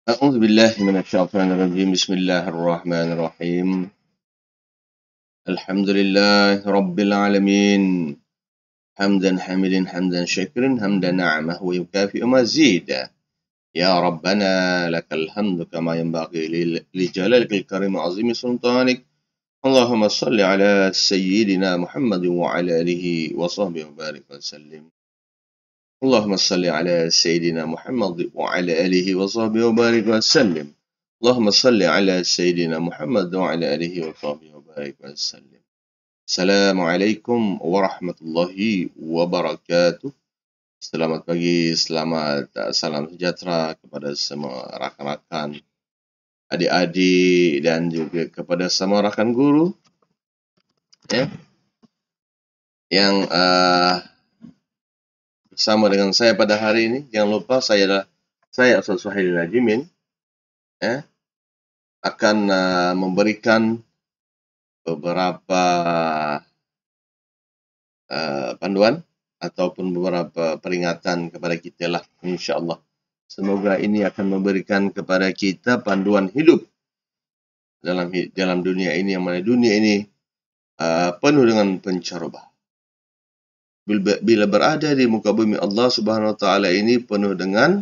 أعوذ بالله من الشيطان الرجيم. بسم الله الرحمن الرحيم. الحمد لله رب العالمين، حمدا حمدا حمدا شكرا حمدا نعمه ويكافئ مزيدا. يا ربنا لك الحمد كما ينبغي لجلالك الكريم وعظيم سلطانك. اللهم صل على سيدنا محمد وعلى آله وصحبه وبارك وسلم. اللهم صل على سيدنا محمد وعلى آله وصحبه وبارك وسلم. اللهم صل على سيدنا محمد وعلى آله وصحبه وبارك وسلم. Assalamualaikum warahmatullahi wabarakatuh. Selamat pagi, selamat salam sejahtera kepada semua rakan-rakan, adik-adik dan juga kepada semua rakan guru ya, yang bersama dengan saya pada hari ini. Jangan lupa saya Ustaz Suhaili Najimin akan memberikan beberapa panduan ataupun beberapa peringatan kepada kita lah, insya-Allah. Semoga ini akan memberikan kepada kita panduan hidup dalam dunia ini, yang mana dunia ini penuh dengan pencaroba. Bila berada di muka bumi Allah Subhanahu Wa Taala ini penuh dengan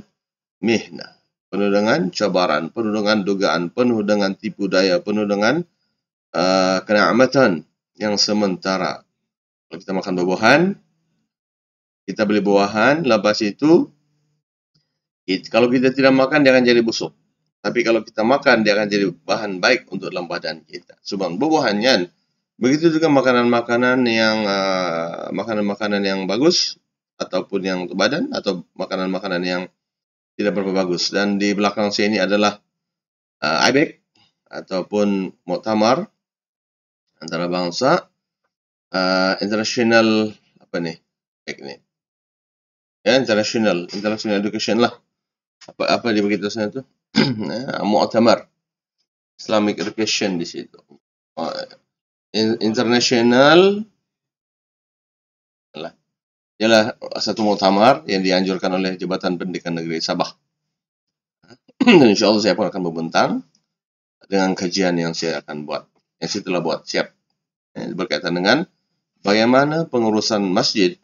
mihnah, penuh dengan cabaran, penuh dengan dugaan, penuh dengan tipu daya, penuh dengan kenikmatan yang sementara. Kalau kita makan buah-buahan, kita beli buah-buahan, lepas itu kalau kita tidak makan dia akan jadi busuk. Tapi kalau kita makan dia akan jadi bahan baik untuk dalam badan kita. Sebab buah-buahannya. Begitu juga makanan-makanan yang bagus ataupun yang untuk badan, atau makanan-makanan yang tidak berapa bagus. Dan di belakang saya ini adalah AIBEC ataupun muktamar antara bangsa international international education lah. Apa dia begitu sana tu? Muktamar Islamic Education di situ. International ialah satu muktamar yang dianjurkan oleh Jabatan Pendidikan Negeri Sabah. Dan insya-Allah saya pun akan membentang dengan kajian yang saya akan buat, yang saya telah buat siap, berkaitan dengan bagaimana pengurusan masjid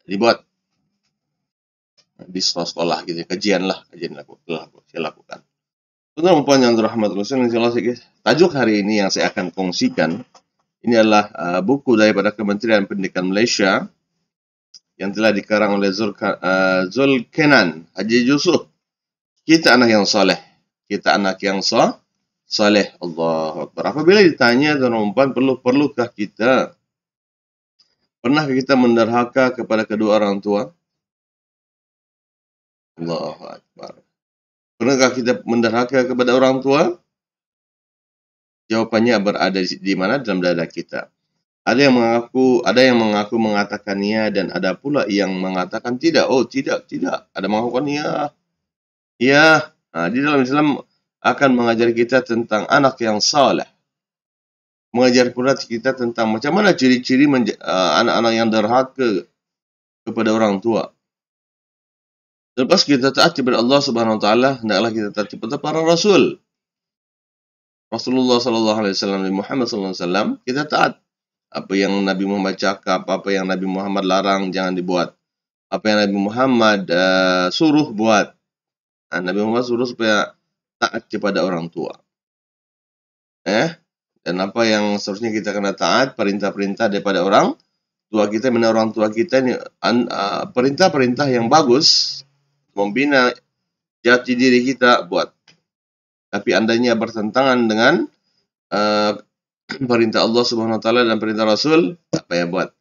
dibuat di sekolah gitu, kajian saya lakukan. Tuan-tuan yang dirahmati Allah, tajuk hari ini yang saya akan kongsikan ini adalah buku daripada Kementerian Pendidikan Malaysia yang telah dikarang oleh Zulkenan Haji Yusuf. Kita anak yang soleh. Kita anak yang soleh. Allahu Akbar. Apabila ditanya tuan-tuan, perlukah kita, pernahkah kita menderhaka kepada kedua orang tua? Allahu Akbar. Pernahkah kita menderhaka kepada orang tua? Jawapannya berada di mana? Dalam dada kita. Ada yang mengaku mengatakan ya, dan ada pula yang mengatakan tidak. Oh, tidak. Ada mengakukan ya. Di dalam Islam akan mengajar kita tentang anak yang saleh. Mengajar pula kita tentang macam mana ciri-ciri anak-anak yang derhaka kepada orang tua. Lepas kita taat kepada Allah Subhanahu Wa Taala, hendaklah kita taat kepada para rasul. Rasulullah sallallahu alaihi wasallam, Muhammad sallallahu alaihi wasallam, kita taat. Apa yang Nabi Muhammad cakap, apa yang Nabi Muhammad larang, jangan dibuat. Apa yang Nabi Muhammad suruh buat. Nabi Muhammad suruh supaya taat kepada orang tua. Dan apa yang seharusnya kita kena taat, perintah-perintah daripada orang tua kita, mana orang tua kita ini perintah-perintah yang bagus, membina jati diri kita buat. Tapi andainya bertentangan dengan perintah Allah Subhanahu Wa Taala dan perintah Rasul, tak payah buat.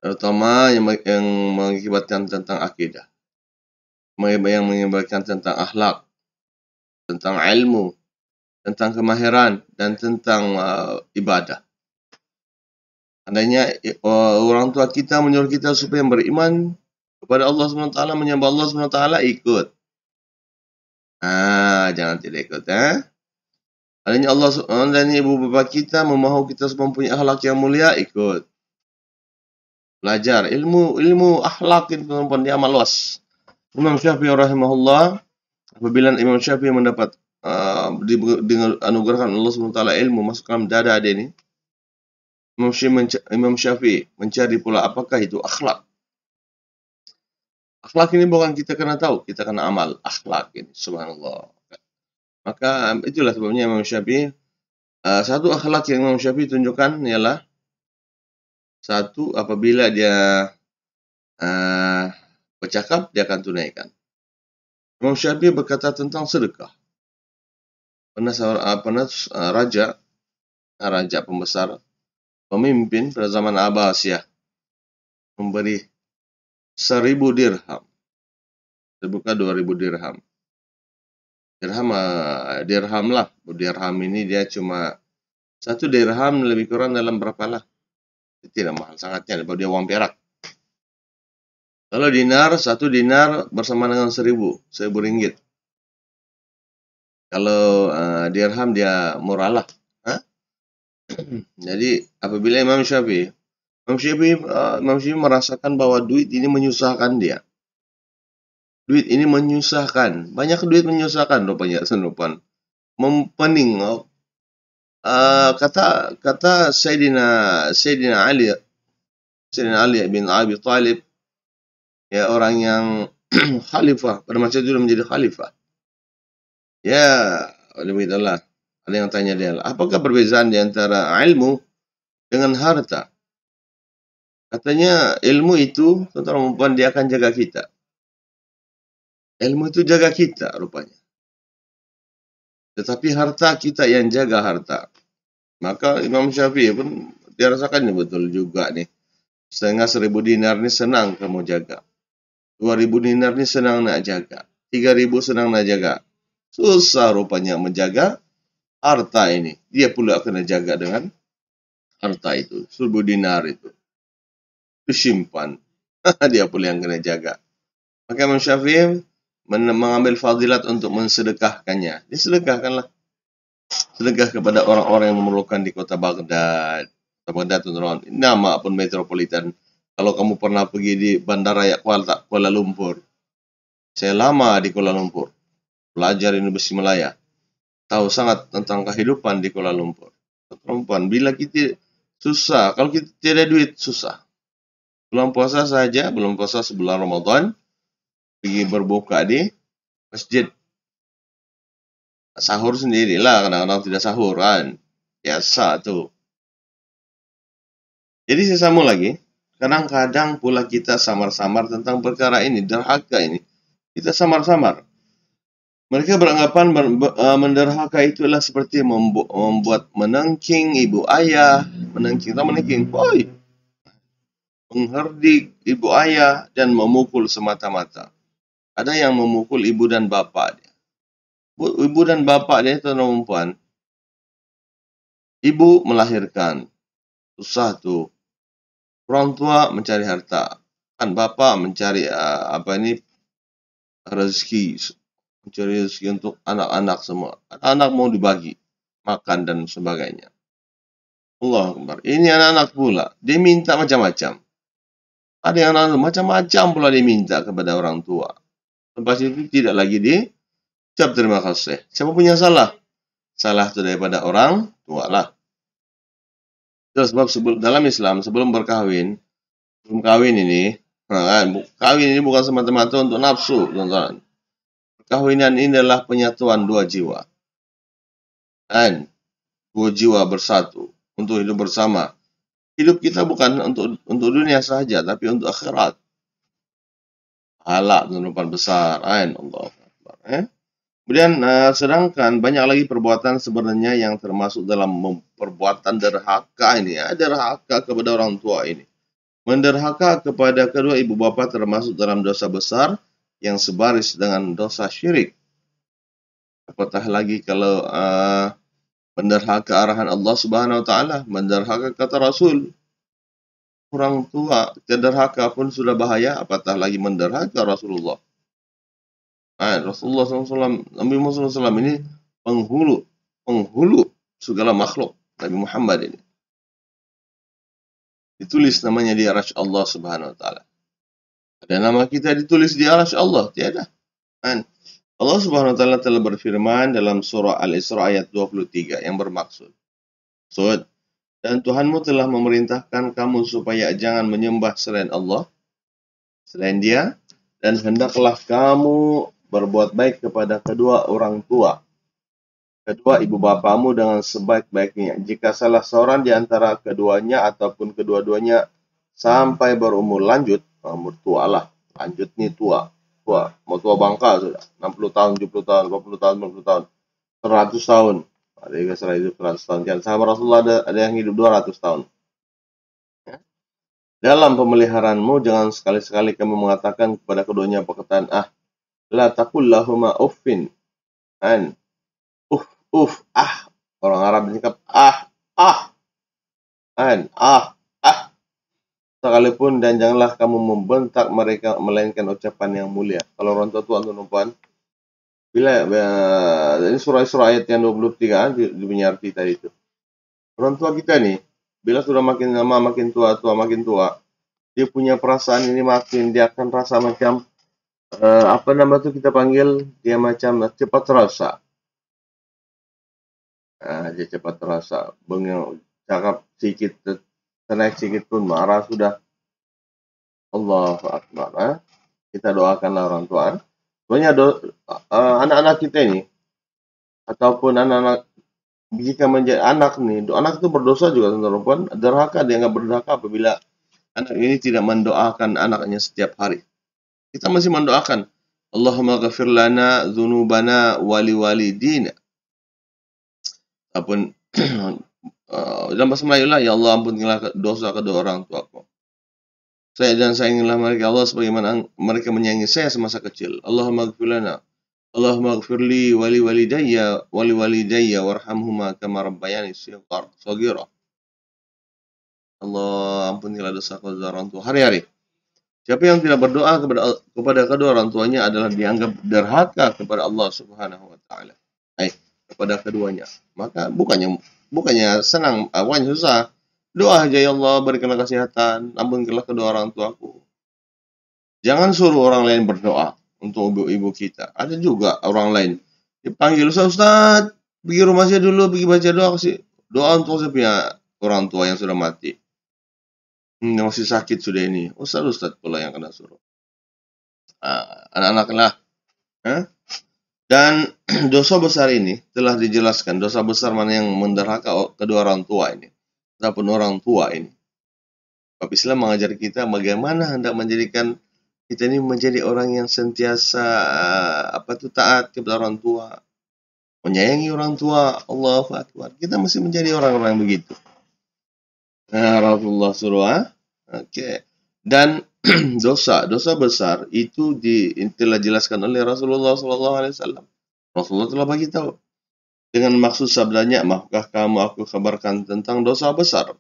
Terutama yang mengakibatkan tentang akidah, yang mengakibatkan tentang akhlak, tentang ilmu, tentang kemahiran, dan tentang ibadah. Andainya orang tua kita menyuruh kita supaya beriman kepada Allah SWT, menyembah Allah SWT, ikut. Jangan tidak ikut. Andainya ibu bapa kita memahu kita mempunyai akhlak yang mulia, ikut. Belajar ilmu akhlak itu pun dia amal luas. Imam Syafi'i rahimahullah, apabila Imam Syafi'i mendapat anugerahkan Allah SWT ilmu masuk dalam dada dia ni, Imam Syafi'i mencari pula apakah itu akhlak. Akhlak ini bukan kita kena tahu, kita kena amal. Akhlak ini, subhanallah. Maka itulah sebabnya Imam Syafi'i, satu akhlak yang Imam Syafi'i tunjukkan ialah, satu, apabila dia bercakap, dia akan tunaikan. Imam Syafi'i berkata tentang sedekah. Pernah raja pembesar, pemimpin pada zaman Abbasiyah memberi 1.000 dirham. Terbuka 2.000 dirham. Dirham lah. Dirham ini dia cuma, satu dirham lebih kurang dalam berapa lah? Tidak mahal sangatnya, sebab dia wang perak. Kalau dinar, satu dinar bersama dengan 1.000 ringgit. Kalau dirham dia murah lah. Jadi apabila Imam Syafi'i merasakan bahwa duit ini menyusahkan dia. Duit ini menyusahkan. Banyak duit menyusahkan rupanya senupan. Mempening. Kata Sayyidina Ali bin Abi Talib, ya, orang yang khalifah, pada masa itu menjadi khalifah. Ya, begitulah. Ada yang tanya dia, apakah perbezaan di antara ilmu dengan harta? Katanya, ilmu itu, tuan-tuan, dia akan jaga kita. Ilmu itu jaga kita, rupanya. Tetapi harta, kita yang jaga harta. Maka Imam Syafi'i pun, dia rasakannya betul juga nih. Setengah 1.000 dinar ni senang kamu jaga. 2.000 dinar ni senang nak jaga. 3.000 senang nak jaga. Susah rupanya menjaga harta ini. Dia pula kena jaga dengan harta itu. 1.000 dinar itu. Disimpan. Dia pula yang kena jaga. Maka Imam Syafi'i mengambil fadilat untuk mensedekahkannya. Disedekahkanlah. Sedekah kepada orang-orang yang memerlukan di kota Baghdad. Kota Baghdad itu nama pun metropolitan. Kalau kamu pernah pergi di Bandaraya Kuala Lumpur. Saya lama di Kuala Lumpur. Belajar Universiti Malaya. Tahu sangat tentang kehidupan di Kuala Lumpur. Perempuan, bila kita susah, kalau kita tidak ada duit, susah. Bulan puasa saja, belum puasa sebulan Ramadan, pergi berbuka di masjid. Sahur sendirilah, kadang-kadang tidak sahur kan. Biasa tu. Jadi saya sambung lagi. Kadang-kadang pula kita samar-samar tentang perkara ini, derhaka ini. Kita samar-samar. Mereka beranggapan menderhaka itulah seperti membuat menengking ibu ayah. Menengking. Mengherdik ibu ayah dan memukul semata-mata. Ada yang memukul ibu dan bapa dia. Ibu dan bapa dia itu perempuan. Ibu melahirkan. Susah tu. Orang tua mencari harta. Kan bapa mencari rezeki. Mencari rezeki untuk anak-anak semua. Anak mau dibagi. Makan dan sebagainya. Allahu Akbar. Ini anak-anak pula. Dia minta macam-macam. Ada yang anak macam-macam pula dia minta kepada orang tua. Lepas itu tidak lagi diucap terima kasih. Siapa punya salah? Salah itu daripada orang tua lah. Itu sebab dalam Islam sebelum kawin ini, kawin ini bukan semata-mata untuk nafsu, teman-teman. Perkawinan ini adalah penyatuan dua jiwa. Dan dua jiwa bersatu untuk hidup bersama. Hidup kita bukan untuk dunia sahaja, tapi untuk akhirat. Pahala teman-teman besar. Allah Akbar. Kemudian sedangkan banyak lagi perbuatan sebenarnya yang termasuk dalam perbuatan derhaka ini. Derhaka kepada orang tua ini. Menderhaka kepada kedua ibu bapa termasuk dalam dosa besar yang sebaris dengan dosa syirik. Apatah lagi kalau menderhaka arahan Allah Subhanahu Wa Taala, menderhaka kata Rasul. Orang tua derhaka pun sudah bahaya, apatah lagi menderhaka Rasulullah. Rasulullah SAW, Nabi Muhammad SAW ini penghulu segala makhluk Nabi Muhammad ini. Ditulis namanya di Arasy Allah Subhanahu Wa Taala. Ada nama kita ditulis di arsy Allah? Tiada. Kan? Allah Subhanahu wa taala telah berfirman dalam surah Al-Isra ayat 23 yang bermaksud, dan Tuhanmu telah memerintahkan kamu supaya jangan menyembah selain Allah, selain Dia, dan hendaklah kamu berbuat baik kepada kedua orang tua, kedua ibu bapamu dengan sebaik-baiknya. Jika salah seorang di antara keduanya ataupun kedua-duanya sampai berumur lanjut, umur tua lah, lanjut nih tua, mau tua bangka sudah, 60 tahun, 70 tahun, 80 tahun, 90 tahun, 100 tahun. Ada yang hidup 100 tahun. Kan sahabat Rasulullah ada yang hidup 200 tahun. Ya. Dalam pemeliharaanmu, jangan sekali-sekali kamu mengatakan kepada keduanya perkataan, la taqul lahuma uffin. Orang Arab bercakap, sekalipun, dan janganlah kamu membentak mereka melainkan ucapan yang mulia. Kalau orang tua tuan-tuan, bila ini surah ayat yang 23 di arti tadi itu. Orang tua kita nih, bila sudah makin lama makin tua, dia punya perasaan ini dia akan rasa macam kita panggil dia macam cepat terasa. Dia cepat terasa, bengong, cakap sedikit, naik sedikit pun marah sudah. Allahu Akbar. Kita doakanlah orang tua. Sebenarnya anak-anak kita ini, ataupun anak-anak, jika menjadi anak itu berdosa juga, teman-teman. Derhaka, dia nggak berdurhaka apabila anak ini tidak mendoakan anaknya setiap hari. Kita masih mendoakan, Allahumma ghafir lana dzunubana wali walidina. Apun dalam bahasa Melayu lah, ya Allah ampunilah dosa kedua orang tuaku. Sayangilah mereka Allah sebagaimana mereka menyayangi saya semasa kecil. Allahumma ghafir lana, Allahumma ghafirli wali walidayya warhamhuma kama rabbayani shaghira. Allah ampunilah dosa kedua orang tua. Hari-hari. Siapa yang tidak berdoa kepada kedua orang tuanya adalah dianggap derhaka kepada Allah Subhanahu wa taala. Kepada keduanya. Maka bukannya senang, bukannya susah. Doa aja, ya Allah berikanlah kesehatan, ampunilah kedua orang tuaku. Jangan suruh orang lain berdoa untuk ibu-ibu kita. Ada juga orang lain dipanggil, Ustaz, pergi rumah saya dulu, pergi baca doa, kasih doa untuk saya punya orang tua yang sudah mati. Masih sakit sudah ini. Ustaz pula yang kena suruh. Anak-anak lah. Dan dosa besar ini telah dijelaskan. Dosa besar mana yang menderhaka kedua orang tua ini, ataupun orang tua ini. Sebab Islam mengajar kita bagaimana hendak menjadikan kita ini menjadi orang yang sentiasa taat kepada orang tua, menyayangi orang tua. Allahu Akbar. Kita masih menjadi orang-orang yang begitu. Rasulullah suruh. Dan dosa besar itu telah dijelaskan oleh Rasulullah SAW. Rasulullah telah bagi tahu dengan maksud sabdanya, maukah kamu aku kabarkan tentang dosa besar?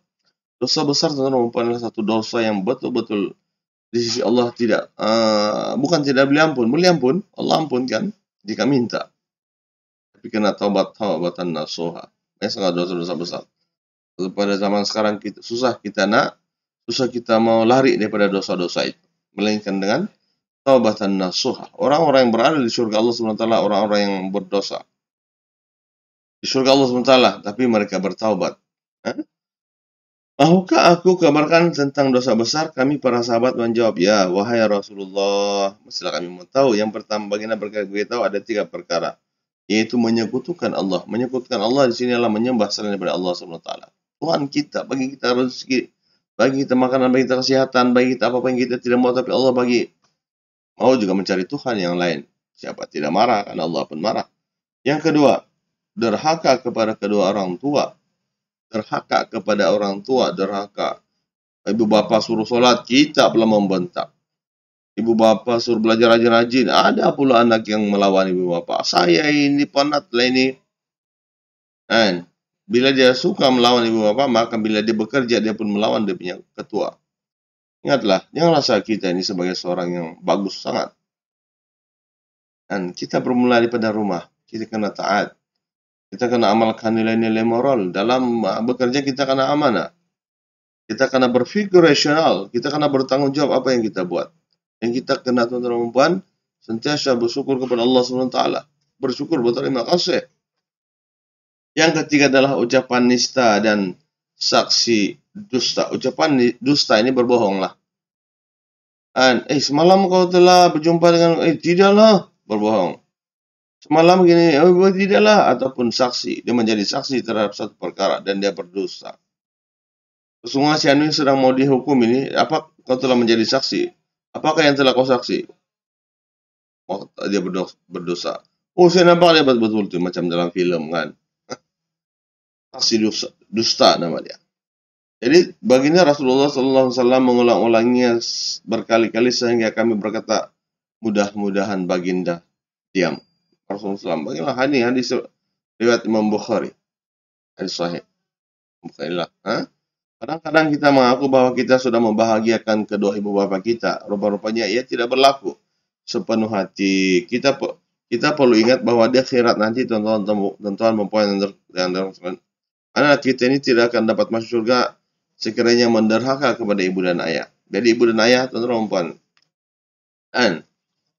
Dosa besar merupakan satu dosa yang betul-betul di sisi Allah bukan tidak boleh ampun, Allah ampunkan jika minta. Tapi kena taubatan nasuha. Sangat dosa-dosa besar. Pada zaman sekarang susah kita mau lari daripada dosa-dosa itu, melainkan dengan taubatan nasuha. Orang-orang yang berada di surga Allah SWT, orang-orang yang berdosa di surga Allah SWT, tapi mereka bertaubat. Maukah aku kabarkan tentang dosa besar? Kami para sahabat menjawab, ya wahai Rasulullah, mestilah kami mau tahu. Yang pertama, baginda berkata ada 3 perkara, yaitu menyekutukan Allah. Menyekutukan Allah di sini adalah menyembah selain daripada Allah SWT. Tuhan kita, bagi kita rezeki, bagi kita makanan, bagi kita kesehatan, bagi kita apa-apa yang kita tidak mau, tapi Allah bagi. Mau juga mencari Tuhan yang lain. Siapa tidak marah, karena Allah pun marah. Yang kedua, derhaka kepada kedua orang tua. Derhaka kepada orang tua, derhaka. Ibu bapa suruh solat, kita pula membentak. Ibu bapa suruh belajar rajin-rajin, ada pula anak yang melawan ibu bapa. Saya ini penat lah ini. Bila dia suka melawan ibu bapa, maka bila dia bekerja, dia pun melawan dia punya ketua. Ingatlah, janganlah kita ini sebagai seorang yang bagus sangat. Dan kita bermula daripada rumah. Kita kena taat. Kita kena amalkan nilai-nilai moral. Dalam bekerja kita kena amanah. Kita kena berpikir rasional. Kita kena bertanggung jawab apa yang kita buat. Yang kita kena tuan-tuan dan puan, sentiasa bersyukur kepada Allah SWT. Bersyukur, berterima kasih. Yang ketiga adalah ucapan nista dan saksi dusta. Ucapan dusta ini berbohonglah. Semalam kau telah berjumpa dengan, tidaklah, berbohong. Semalam gini, tidaklah, ataupun saksi. Dia menjadi saksi terhadap satu perkara dan dia berdosa. Sesungguhnya si anu sedang mau dihukum ini, apa kau telah menjadi saksi? Apakah yang telah kau saksi? Dia berdosa. Saya nampak dia betul-betul itu macam dalam film kan. Saksi dusta nama dia. Jadi baginda Rasulullah SAW mengulang-ulanginya berkali-kali sehingga kami berkata, mudah-mudahan baginda diam. Rasulullah SAW, bagilah hadis riwayat Imam Bukhari, hadis sahih. Bukharilah. Kadang-kadang kita mengaku bahwa kita sudah membahagiakan kedua ibu bapa kita. Rupa-rupanya ia tidak berlaku sepenuh hati. Kita perlu ingat bahwa di akhirat nanti tuan-tuan mempunyai anak kita ini tidak akan dapat masuk surga sekiranya menderhaka kepada ibu dan ayah. Jadi ibu dan ayah tuan-tuan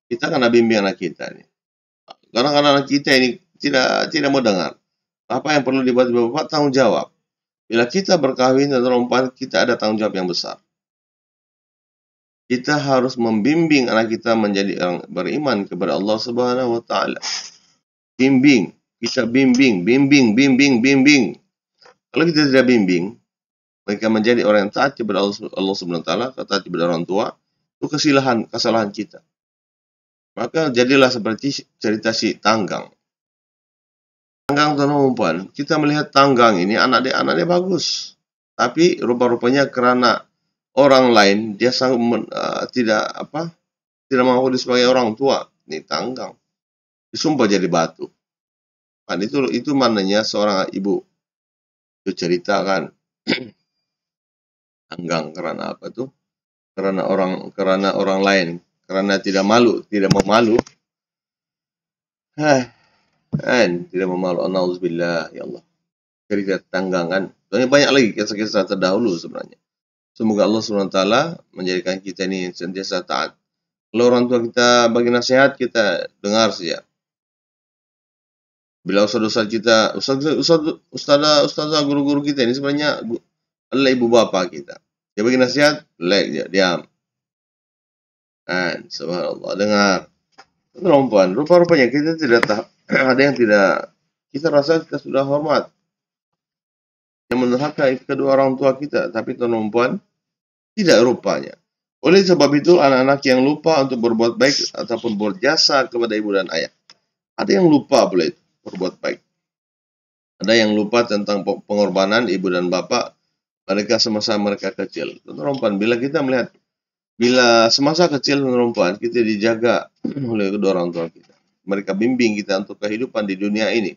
kita kena bimbing anak kita ini. Kadang-kadang anak kita ini tidak mau dengar. Apa yang perlu dibuat bapak tanggung jawab. Bila kita berkahwin tuan-tuan, kita ada tanggung jawab yang besar. Kita harus membimbing anak kita menjadi orang beriman kepada Allah Subhanahu wa taala. Bimbing, kita bimbing. Kalau kita tidak bimbing, mereka menjadi orang yang taat kepada Allah Subhanahu wa taala, taat kepada orang tua, itu kesalahan kita. Maka jadilah seperti cerita si Tanggang. Tanggang tuan-tuan, kita melihat Tanggang ini anak dia bagus. Tapi rupa-rupanya karena orang lain dia tidak mengaku sebagai orang tua. Ini Tanggang. Disumpah jadi batu. Kan itu mananya seorang ibu. Itu cerita kan. Tanggang karena apa tuh? Karena orang lain, karena tidak mau malu. Tidak mau malu. Nauzubillah ya Allah. Cerita Tanggang kan. Soalnya banyak lagi kisah-kisah terdahulu sebenarnya. Semoga Allah SWT menjadikan kita ini sentiasa taat. Kalau orang tua kita bagi nasihat, kita dengar saja. Bila ustaz kita, ustazah guru-guru kita ini sebenarnya adalah ibu bapa kita. Dia bagi nasihat, diam. Subhanallah, dengar. Perempuan, rupa-rupanya kita tidak ada yang tidak, kita rasa kita sudah hormat. Yang menderhaka kedua orang tua kita, tapi perempuan tidak rupanya. Oleh sebab itu, anak-anak yang lupa untuk berbuat baik ataupun berjasa kepada ibu dan ayah. Ada yang lupa boleh berbuat baik. Ada yang lupa tentang pengorbanan ibu dan bapak mereka semasa mereka kecil. Perempuan, bila kita melihat, bila semasa kecil perempuan kita dijaga oleh kedua orang tua kita. Mereka bimbing kita untuk kehidupan di dunia ini.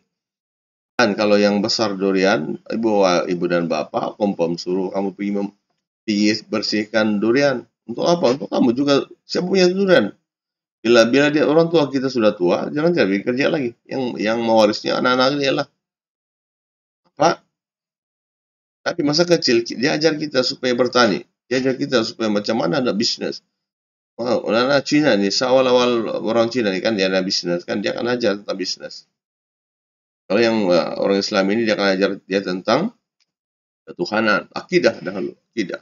Dan kalau yang besar durian, ibu dan bapak kompom suruh kamu pergi bersihkan durian. Untuk apa? Untuk kamu juga. Siapa punya durian? Bila dia orang tua kita sudah tua, jangan cari kerja lagi. Yang mewarisnya anak-anak dia lah. Apa? Tapi masa kecil dia ajar kita supaya bertani. Dia ajar kita supaya macam mana ada bisnis. Anak Cina ni, seawal-awal orang Cina ni kan dia ada bisnis kan, dia akan ajar tentang bisnis. Kalau yang orang Islam ini dia akan ajar dia tentang ketuhanan, akidah dahulu, akidah.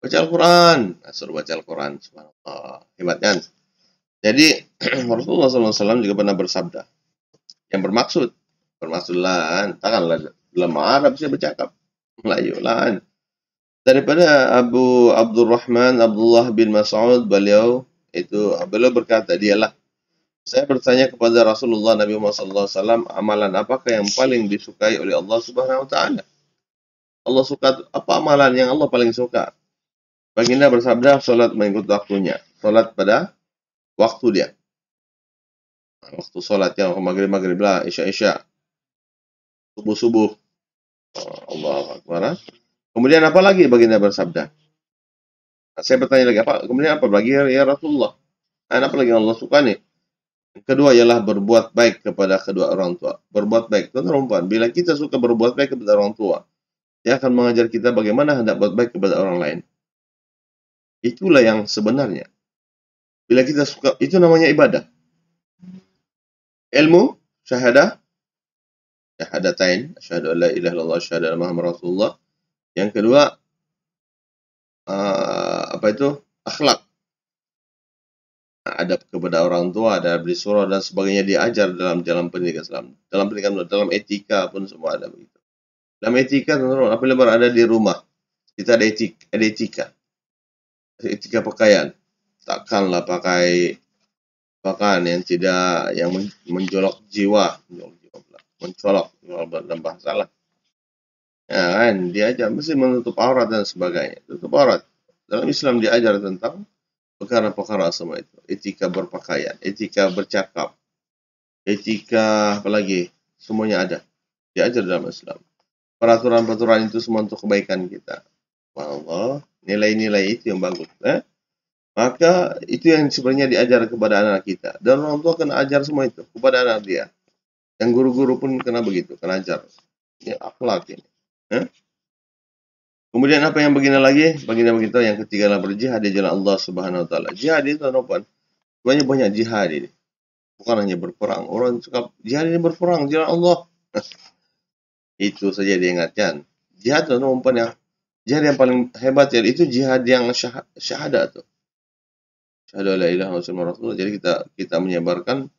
Baca Al-Quran, suruh baca Al-Quran, subhanallah, hebatnya. Jadi Rasulullah SAW juga pernah bersabda, yang bermaksudlah, takkanlah dalam Arab saya bercakap, Melayu lah. Daripada Abu Abdurrahman Abdullah bin Mas'ud, beliau berkata, dialah, saya bertanya kepada Rasulullah Nabi Muhammad SAW, amalan apakah yang paling disukai oleh Allah Subhanahu Wa Taala? Allah suka apa amalan yang Allah paling suka? Baginda bersabda, solat mengikut waktunya, solat pada waktu dia. Waktu solatnya maghrib lah, isya, subuh. Allahu Akbar. Kemudian apa lagi baginda bersabda? Saya bertanya lagi, kemudian apa lagi ya Rasulullah? Apa lagi yang Allah suka nih? Kedua ialah berbuat baik kepada kedua orang tua. Berbuat baik, tuan-tuan, bila kita suka berbuat baik kepada orang tua, dia akan mengajar kita bagaimana hendak berbuat baik kepada orang lain. Itulah yang sebenarnya. Bila kita suka, itu namanya ibadah. Ilmu, syahadah, syahadatain, asyhadu an la ilaha illallah, asyhadu anna Muhammadar Rasulullah. Yang kedua, apa itu? Akhlak. Adab kepada orang tua, adab di surah dan sebagainya diajar dalam pendidikan Islam. Dalam pendidikan, dalam etika pun semua ada begitu. Dalam etika, teman-teman, apabila berada di rumah, kita ada etika. Etika pakaian. Takkanlah pakai pakaian yang tidak, yang mencolok jiwa, mencolok dalam bahasa lah. Ya kan, diajar mesti menutup aurat dan sebagainya. Tutup aurat. Dalam Islam diajar tentang perkara-perkara semua itu. Etika berpakaian, etika bercakap, etika apalagi, semuanya ada. Diajar dalam Islam. Peraturan-peraturan itu semua untuk kebaikan kita. Allah, nilai-nilai itu yang bagus. Maka itu yang sebenarnya diajar kepada anak kita. Dan orang tua kena ajar semua itu kepada anak dia. Yang guru-guru pun kena begitu, kena ajar. Ini akhlak ini. Kemudian apa yang begini lagi? Baginda begitu. Yang ketiga adalah berjihad di jalan Allah Subhanahu Wa Taala. Jihad itu apa? Banyak jihad ini. Bukan hanya berperang. Orang suka jihad ini berperang di jalan Allah. Itu saja diingatkan. Jihad itu ya. Jihad yang paling hebat ya, itu jihad yang syahadat tuh. Syahadu la ilaha illallah. Jadi kita menyebarkan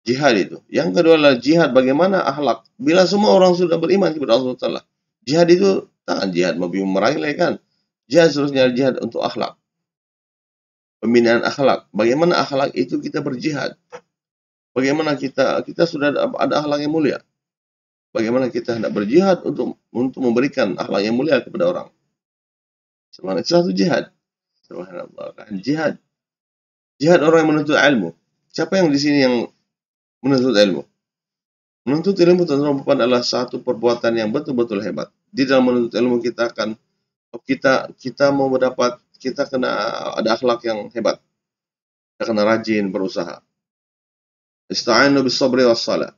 jihad itu. Yang kedua adalah jihad bagaimana akhlak. Bila semua orang sudah beriman kepada Allah Taala, jihad itu tangan jihad memerangi kan. Jihad seterusnya jihad untuk akhlak. Pembinaan akhlak. Bagaimana akhlak itu kita berjihad. Bagaimana kita sudah ada akhlak yang mulia. Bagaimana kita hendak berjihad untuk memberikan akhlak yang mulia kepada orang. Sebenarnya itu satu jihad. Subhanallah. Jihad. Jihad orang yang menuntut ilmu. Siapa yang di sini yang menuntut ilmu? Menuntut ilmu teman-teman adalah satu perbuatan yang betul-betul hebat. Di dalam menuntut ilmu kita akan kita mau mendapat, kita kena ada akhlak yang hebat. Kita kena rajin berusaha. Ista'inu bis sabri was salah.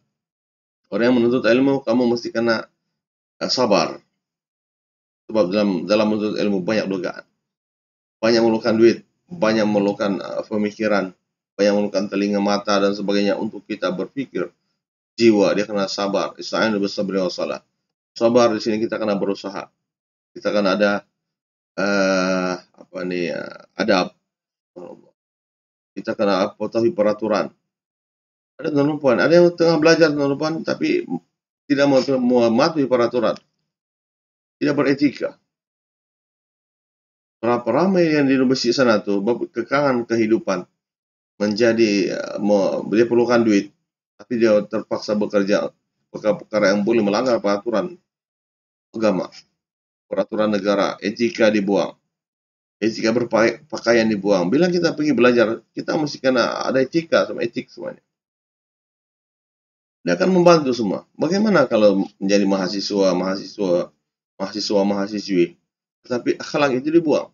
Orang yang menuntut ilmu, kamu mesti kena sabar. Sebab dalam menuntut ilmu banyak godaan. Banyak memerlukan duit, banyak memerlukan pemikiran, banyak memerlukan telinga, mata dan sebagainya untuk kita berpikir. Jiwa dia kena sabar. Ista'inu bis sabri was salah. Sabar di sini kita kena berusaha. Kita kena ada adab. Kita kena patuhi peraturan. Ada teman-teman, ada yang tengah belajar teman-teman, tapi tidak mematuhi peraturan, tidak beretika. Berapa ramai yang di Indonesia sana tuh kekangan kehidupan, menjadi dia perlukan duit, tapi dia terpaksa bekerja perkara yang boleh melanggar peraturan agama, peraturan negara, etika dibuang, etika berpakaian dibuang. Bila kita pergi belajar, kita mesti kena ada etika sama etik semuanya. Dia akan membantu semua. Bagaimana kalau menjadi mahasiswa-mahasiswi, tetapi akhlak itu dibuang.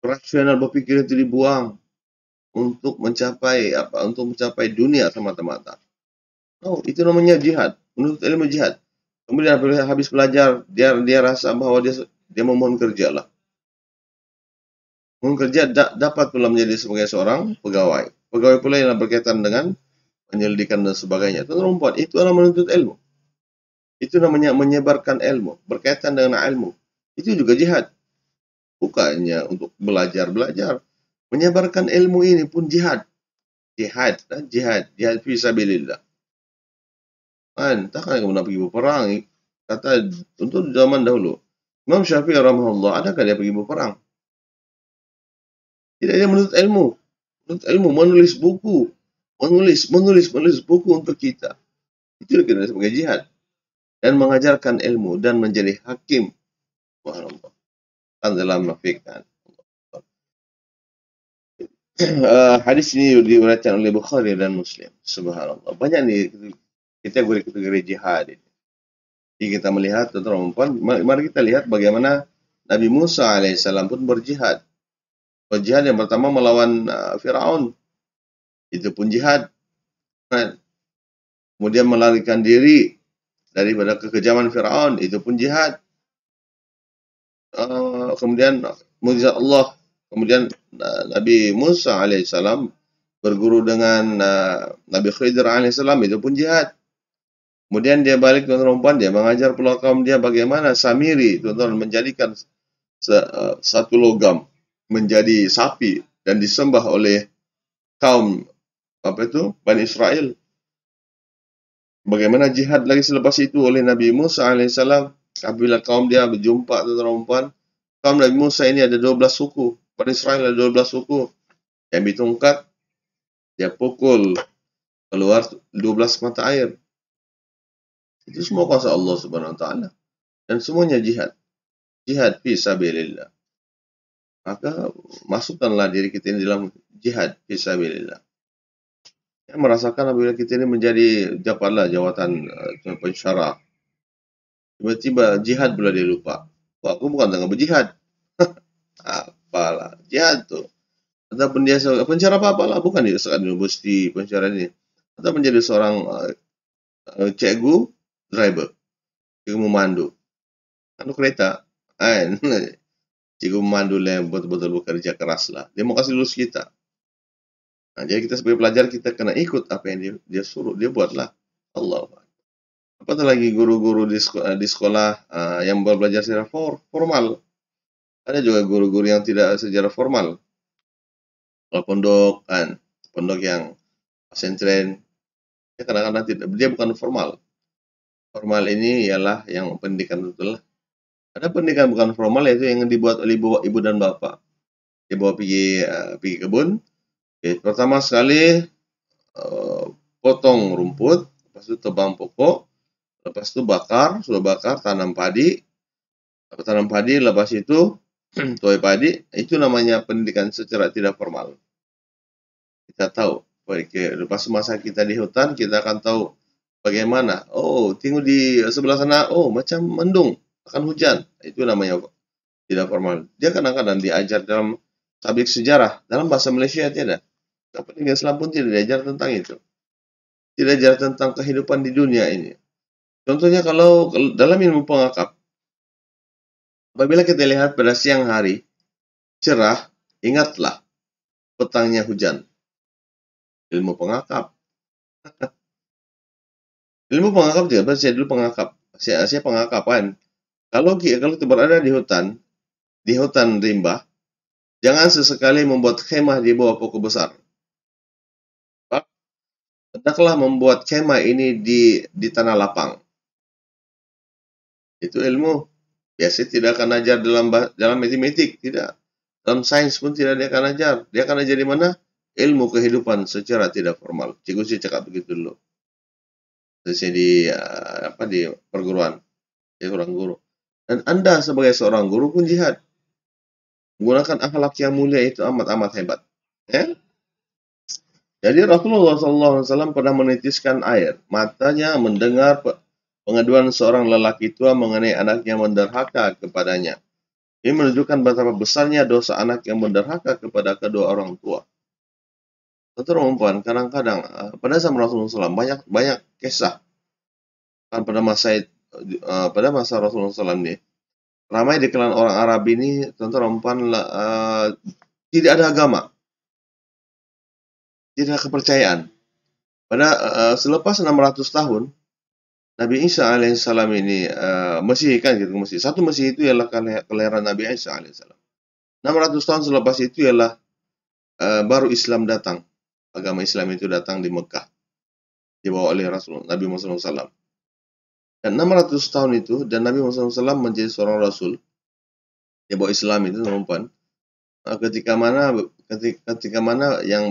Rasional berpikir itu dibuang untuk mencapai dunia semata-mata. Oh, itu namanya jihad. Menurut ilmu jihad. Kemudian habis belajar, dia rasa bahwa dia memohon kerja lah. Mohon kerja dapat pula menjadi sebagai seorang pegawai. Pegawai pula yang berkaitan dengan penyelidikan dan sebagainya. Teman-teman, itu adalah menuntut ilmu. Itu namanya menyebarkan ilmu, berkaitan dengan ilmu. Itu juga jihad. Bukannya untuk belajar. Menyebarkan ilmu ini pun jihad. Jihad fi sabilillah. Takkan kamu nak pergi berperang. Kata untuk zaman dahulu, Imam Syafi'i rahimahullah, adakah dia pergi berperang? Tidak, dia menuntut ilmu. Menulis buku. Menulis buku untuk kita. Itu kita sebagai jihad. Dan mengajarkan ilmu dan menjadi hakim. Subhanallah. Dalam nafikan. Hadis ini diriwayatkan oleh Bukhari dan Muslim. Subhanallah. Banyak nih kategori jihad ini. Jadi kita melihat, teman-teman, mari kita lihat bagaimana Nabi Musa alaihissalam pun berjihad. Berjihad yang pertama melawan Firaun. Itu pun jihad. Kemudian melarikan diri daripada kekejaman Firaun, itu pun jihad. Kemudian mukjizat Allah Kemudian Nabi Musa alaihissalam berguru dengan Nabi Khidir alaihissalam, itu pun jihad. Kemudian dia balik ke tuan-tuan, dia mengajar pula kaum dia bagaimana Samiri, tuan-tuan, menjadikan satu logam menjadi sapi dan disembah oleh kaum Bani Israel. Bagaimana jihad lagi selepas itu oleh Nabi Musa alaihissalam apabila kaum dia berjumpa, tuan-tuan, kaum Nabi Musa ini ada 12 suku, Bani Israel ada 12 suku. Yang ditongkat, dia pukul keluar 12 mata air. Itu semua kuasa Allah Subhanahu wa taala. Dan semuanya jihad. Jihad fi sabilillah. Maka masukkanlah diri kita ini dalam jihad fi sabilillah. Yang merasakan apabila kita ini menjadi jawatan pensyarah. Tiba-tiba jihad pula dia lupa. Wah, aku bukan tengah berjihad. Apalah, jihad tuh. Ataupun dia pensyarah apa-apalah, bukan dia sekat universiti pensyarah ini. Atau menjadi seorang cikgu driver, cikgu memandu, kereta, cikgu memandu yang betul-betul bekerja keras lah. Dia mau kasih lulus kita. Nah, jadi kita sebagai pelajar kita kena ikut apa yang dia suruh, dia buatlah. Allah. Apatah lagi guru-guru di sekolah yang belajar secara formal. Ada juga guru-guru yang tidak secara formal. Kalau pondok pondok yang pesantren, kadang-kadang tidak, dia bukan formal. Formal ini ialah yang pendidikan betul. Ada pendidikan bukan formal, yaitu yang dibuat oleh ibu dan bapak. Dia bawa pergi kebun. Pertama sekali potong rumput, lepas itu tebang pokok, lepas itu sudah bakar, tanam padi, lepas itu tuai padi. Itu namanya pendidikan secara tidak formal. Kita tahu, lepas masa kita di hutan, kita akan tahu bagaimana. Oh, tengok di sebelah sana, oh macam mendung, akan hujan. Itu namanya tidak formal. Dia kadang-kadang diajar dalam tablik sejarah, dalam bahasa Malaysia tidak. Tapi Islam pun tidak diajar tentang itu. Tidak diajar tentang kehidupan di dunia ini. Contohnya kalau dalam ilmu pengakap, apabila kita lihat pada siang hari cerah, ingatlah petangnya hujan. Ilmu pengakap. Ilmu pengakap juga, saya dulu pengakap. Saya pengakapan. Kalau kita berada di hutan rimba, jangan sesekali membuat khemah di bawah pokok besar. Hendaklah membuat khemah ini di tanah lapang. Itu ilmu. Biasanya tidak akan ajar dalam matematik, tidak. Dalam sains pun tidak dia akan ajar. Dia akan ajar di mana? Ilmu kehidupan secara tidak formal. Cikgu saya cakap begitu dulu. Saya di perguruan, seorang guru. Dan Anda sebagai seorang guru pun jihad. Menggunakan akhlak yang mulia itu amat-amat hebat. Ya? Jadi Rasulullah SAW pernah menitiskan air. Matanya mendengar pengaduan seorang lelaki tua mengenai anak yang menderhaka kepadanya. Ini menunjukkan betapa besarnya dosa anak yang menderhaka kepada kedua orang tua. Teman-teman, kadang-kadang pada zaman Rasulullah SAW banyak kisah. Kan pada masa Rasulullah SAW ini, ramai di kalangan orang Arab ini, teman-teman, tidak ada agama, tidak ada kepercayaan. Pada selepas 600 tahun, Nabi Isa alaihissalam ini Mesih kan gitu, Mesih. Satu Mesih itu ialah kelahiran Nabi Isa alaihissalam. 600 tahun selepas itu ialah baru Islam datang. Agama Islam itu datang di Mekah, dibawa oleh Nabi Muhammad SAW. Dan 600 tahun itu, dan Nabi Muhammad SAW menjadi seorang Rasul, dia bawa Islam itu, teman-teman. Ketika mana yang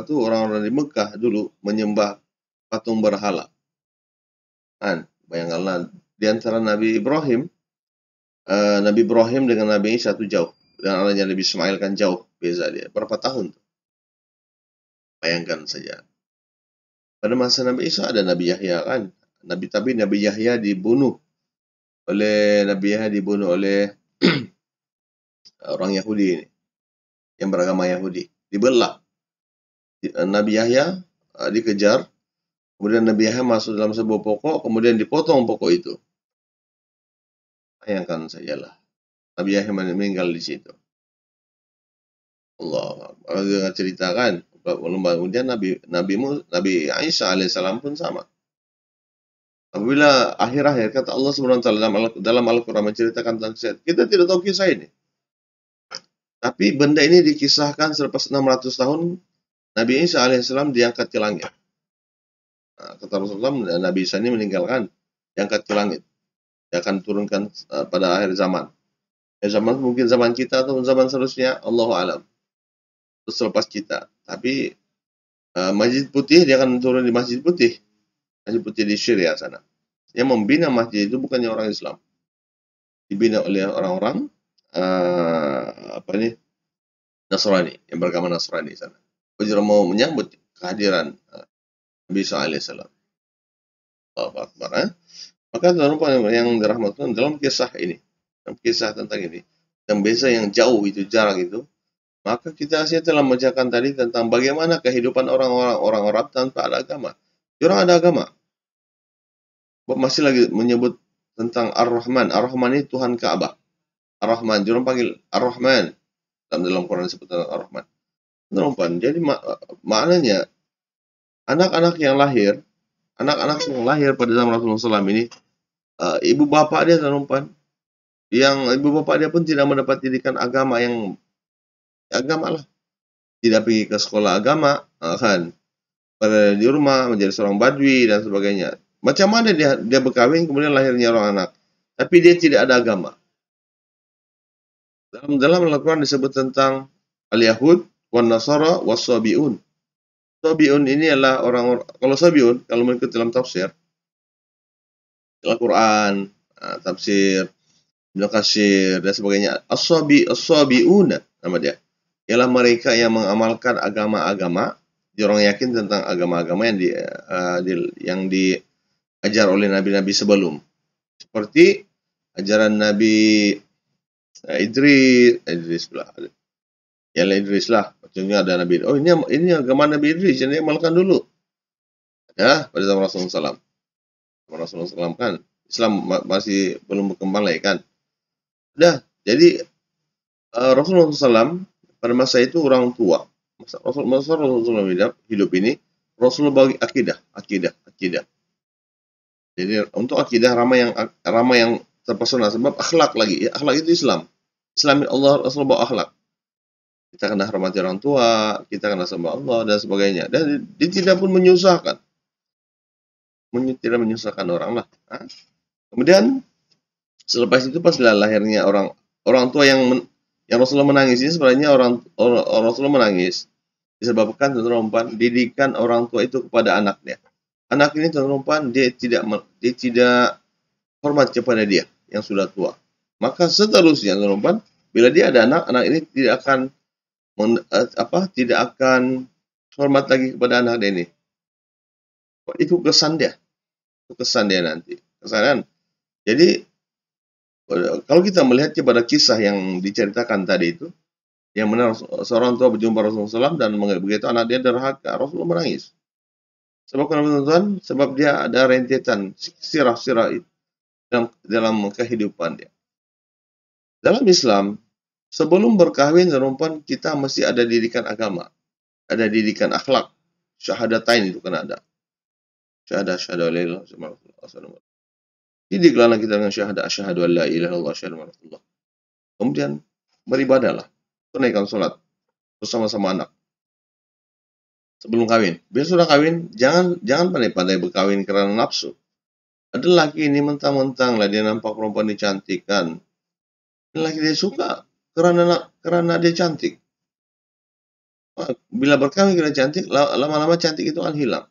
orang-orang di Mekah dulu menyembah patung berhala. Bayangkanlah, di antara Nabi Ibrahim dengan Nabi Isa itu jauh. Dan anaknya Nabi Ismail kan jauh, beza dia. Berapa tahun? Bayangkan saja. Pada masa Nabi Isa ada Nabi Yahya kan. Nabi Yahya dibunuh oleh orang Yahudi ini, yang beragama Yahudi. Dibelah. Nabi Yahya dikejar. Kemudian Nabi Yahya masuk dalam sebuah pokok, kemudian dipotong pokok itu. Bayangkan sajalah. Nabi Yahya meninggal di situ. Allah ceritakan, kemudian Nabi Isa alaihissalam pun sama. Apabila akhir-akhir kata Allah Subhanahu wa taala dalam Al-Qur'an menceritakan tentang kisah, kita tidak tahu kisah ini. Tapi benda ini dikisahkan selepas 600 tahun Nabi Isa alaihissalam diangkat ke langit. Nah, kata Rasulullah, Nabi Isa ini meninggalkan, diangkat ke langit. Dia akan turunkan pada akhir zaman. Zaman mungkin zaman kita atau zaman seterusnya, Allahu a'lam. Terus selepas kita. Tapi Masjid Putih dia akan turun di Masjid Putih. Masjid Putih di Syria sana. Yang membina masjid itu bukannya orang Islam. Dibina oleh orang-orang Nasrani, yang beragama Nasrani sana. Ujra mau menyambut kehadiran Nabi Isa alaihissalam. Allahu Akbar. Maka teman-teman yang dirahmatkan dalam kisah ini, dalam kisah tentang ini, dan beza yang jauh itu, jarak itu, maka saya telah membacakan tadi tentang bagaimana kehidupan orang Arab tanpa ada agama. Orang ada agama. Masih lagi menyebut tentang Ar-Rahman. Ar-Rahman ini Tuhan Ka'bah. Ar-Rahman, orang panggil Ar-Rahman. Dalam Quran disebut Ar-Rahman. Jadi maknanya anak-anak yang lahir pada zaman Rasulullah SAW ini, ibu bapak dia yang ibu bapak dia pun tidak mendapat didikan agama lah, tidak pergi ke sekolah agama, kan, pada di rumah menjadi seorang badui dan sebagainya. Macam mana dia berkahwin kemudian lahirnya orang anak, tapi dia tidak ada agama. Dalam Al-Quran disebut tentang al-Yahud wan Nasara was Sabiun. Sabiun ini adalah orang, kalau Sabiun, kalau mengikut dalam tafsir Al-Quran, tafsir Ibnu Katsir dan sebagainya, as-Sabiuna nama dia. Ialah mereka yang mengamalkan agama-agama, orang yakin tentang agama-agama yang diajar oleh nabi-nabi sebelum. Seperti ajaran Nabi Idris pula. Ialah Idris lah. Maksudnya ada Nabi. Oh, ini agama Nabi Idris yang diamalkan dulu. Ya, pada zaman Rasulullah SAW. Rasulullah SAW kan Islam masih belum berkembang lagi kan. Jadi Rasulullah SAW pada masa itu orang tua. Masa Rasulullah hidup ini, Rasulullah bagi akidah. Jadi untuk akidah ramai yang terpesona sebab akhlak lagi. Ya, akhlak itu Islam. Allah Rasulullah bawa akhlak. Kita kena hormati orang tua, kita kena sembah Allah dan sebagainya. Dan dia tidak pun menyusahkan. Tidak menyusahkan orang lah. Kemudian selepas itu pas lahirnya orang tua yang Rasulullah menangis ini, sebenarnya orang Rasulullah menangis disebabkan teman-teman didikan orang tua itu kepada anaknya. Anak ini teman-teman dia tidak hormat kepada dia yang sudah tua. Maka seterusnya teman-teman, bila dia ada anak ini tidak akan hormat lagi kepada anak dia ini. Itu kesan dia nanti. Kesan. Jadi kalau kita melihat kepada kisah yang diceritakan tadi itu, yang mana seorang tua berjumpa Rasulullah SAW dan begitu anak dia derhaka, Rasulullah menangis. Sebab teman-teman, sebab dia ada rentetan sirah-sirah dalam kehidupan dia. Dalam Islam, sebelum berkahwin teman-teman, kita mesti ada didikan agama, ada didikan akhlak, syahadatain itu kan ada. Syahadah la ilaha illallah. Didiklah kita dengan syahadah asyhadu an la ilaha illallah asyhadu anna Rasulullah. Kemudian beribadahlah, tunaikan salat bersama-sama anak. Sebelum kawin. Bila sudah kawin, jangan pandai-pandai berkawin karena nafsu. Ada laki ini mentang-mentang lah dia nampak perempuan ini cantik kan. Laki dia suka karena dia cantik. Bila berkawin karena cantik, lama-lama cantik itu akan hilang.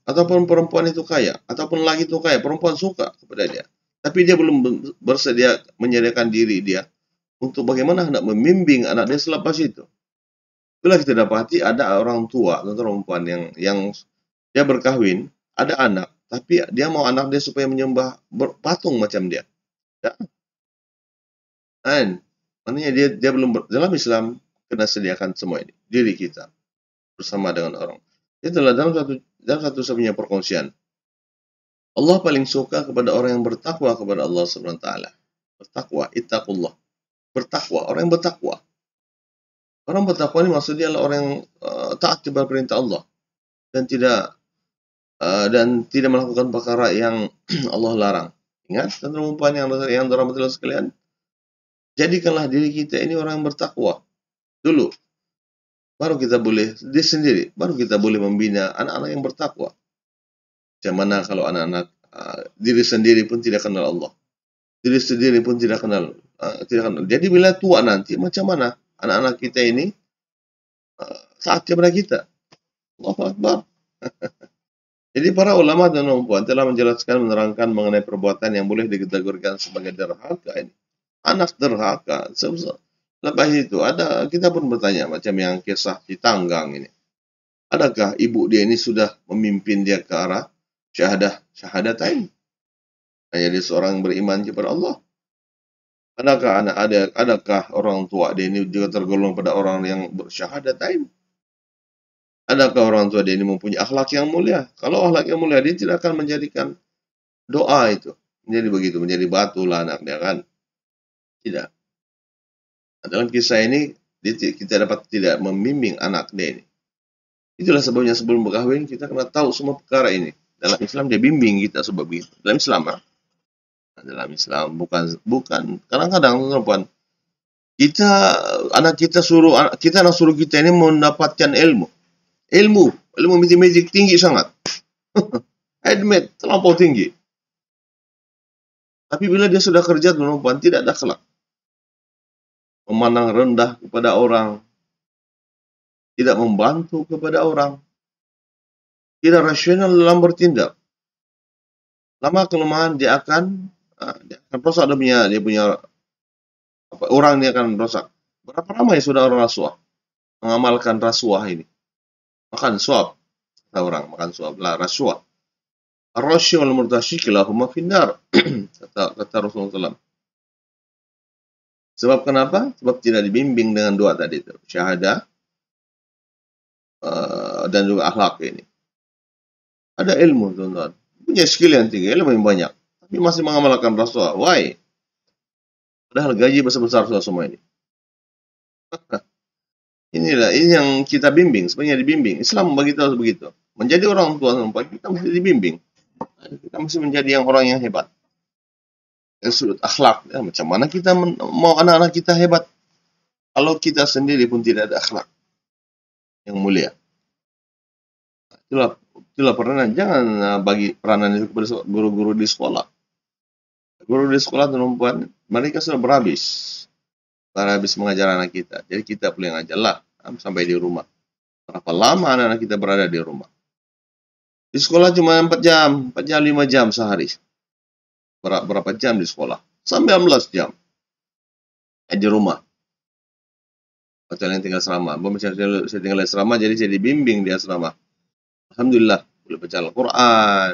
Ataupun perempuan itu kaya, ataupun laki itu kaya, perempuan suka kepada dia, tapi dia belum bersedia menyediakan diri dia untuk bagaimana hendak membimbing anak dia selepas itu. Itulah kita dapati ada orang tua atau perempuan yang dia berkahwin, ada anak, tapi dia mau anak dia supaya menyembah patung macam dia. Ya. Maknanya dia belum dalam Islam kena sediakan semua ini, diri kita bersama dengan orang. Itulah dalam satu-satunya perkongsian. Allah paling suka kepada orang yang bertakwa kepada Allah Subhanahu wa taala. Bertakwa, ittaqullah. bertakwa, orang yang bertakwa. Orang bertakwa ini maksudnya adalah orang yang taat kepada perintah Allah dan tidak melakukan perkara yang Allah larang. Ingat teman-teman yang dirahmati Allah sekalian, jadikanlah diri kita ini orang yang bertakwa dulu, baru kita boleh diri sendiri, baru kita boleh membina anak-anak yang bertakwa. Macam mana kalau anak-anak diri sendiri pun tidak kenal Allah, diri sendiri pun tidak kenal. Jadi bila tua nanti, macam mana anak-anak kita ini taat kepada kita? Allahu Akbar. Jadi para ulama dan perempuan telah menjelaskan, menerangkan mengenai perbuatan yang boleh dikategorikan sebagai derhaka ini. Anak derhaka. Lepas itu kita pun bertanya macam yang kisah di Tanggang ini. Adakah ibu dia ini sudah memimpin dia ke arah syahadatain? Hanya dia seorang beriman kepada Allah. Adakah orang tua dia ini juga tergolong pada orang yang bersyahadatain? Adakah orang tua dia ini mempunyai akhlak yang mulia? Kalau akhlak yang mulia, dia tidak akan menjadikan doa itu menjadi begitu, menjadi batu lah anaknya kan? Tidak. Dalam kisah ini, kita dapat tidak membimbing anak dia ini. Itulah sebabnya sebelum berkahwin, kita kena tahu semua perkara ini. Dalam Islam, dia bimbing kita sebab itu. Dalam Islam, bukan. Kadang-kadang, teman-teman, anak kita nak suruh kita ini mendapatkan ilmu matematik tinggi sangat. Admit, terlampau tinggi. Tapi bila dia sudah kerja, teman-teman, tidak ada akhlak. Memandang rendah kepada orang, tidak membantu kepada orang, tidak rasional dalam bertindak. Lama kelemahan dia akan rosak dia punya orang dia akan rosak. Berapa ramai sudah orang rasuah mengamalkan rasuah ini? Makan suap, orang makan suap lah rasuah. Ar-rashi wal murtashi kilahuma finnar, kata Rasulullah SAW. Sebab kenapa? Sebab tidak dibimbing dengan dua tadi itu, syahadah dan juga akhlak ini. Ada ilmu, teman-teman, punya skill yang tinggi, ilmu yang banyak, tapi masih mengamalkan rasuah. Why? Padahal gaji besar-besar semua ini. Ini yang kita bimbing, sebenarnya dibimbing. Islam bagi tahu begitu. Menjadi orang tua kita mesti dibimbing. Kita mesti menjadi orang yang hebat. Dari sudut akhlak, macam mana kita mau anak-anak kita hebat kalau kita sendiri pun tidak ada akhlak yang mulia. Itulah peranan. Jangan bagi peranan itu kepada guru-guru di sekolah. Guru di sekolah, teman-teman, mereka sudah berhabis mengajar anak kita. Jadi kita boleh ngajarlah sampai di rumah. Berapa lama anak-anak kita berada di rumah? Di sekolah cuma 4 jam, 5 jam sehari. Berapa jam di sekolah? 19 jam. Di rumah. Kecuali yang tinggal asrama. Saya tinggal di asrama, jadi saya dibimbing di asrama. Alhamdulillah, boleh baca Al-Quran,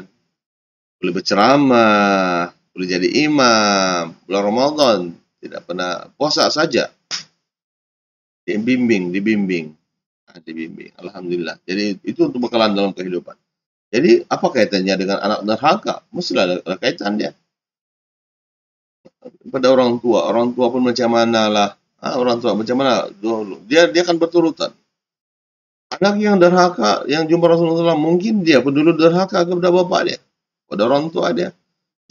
boleh berceramah, boleh jadi imam, bulan Ramadan, tidak pernah puasa saja. Dibimbing. Alhamdulillah. Jadi itu untuk bekalan dalam kehidupan. Jadi apa kaitannya dengan anak derhaka? Mestilah ada kaitannya. Pada orang tua pun macam mana lah. Orang tua macam mana? Dia akan berturutan. Anak yang derhaka, yang jumpa Rasulullah SAW, mungkin dia pun dulu derhaka kepada bapak dia, pada orang tua dia.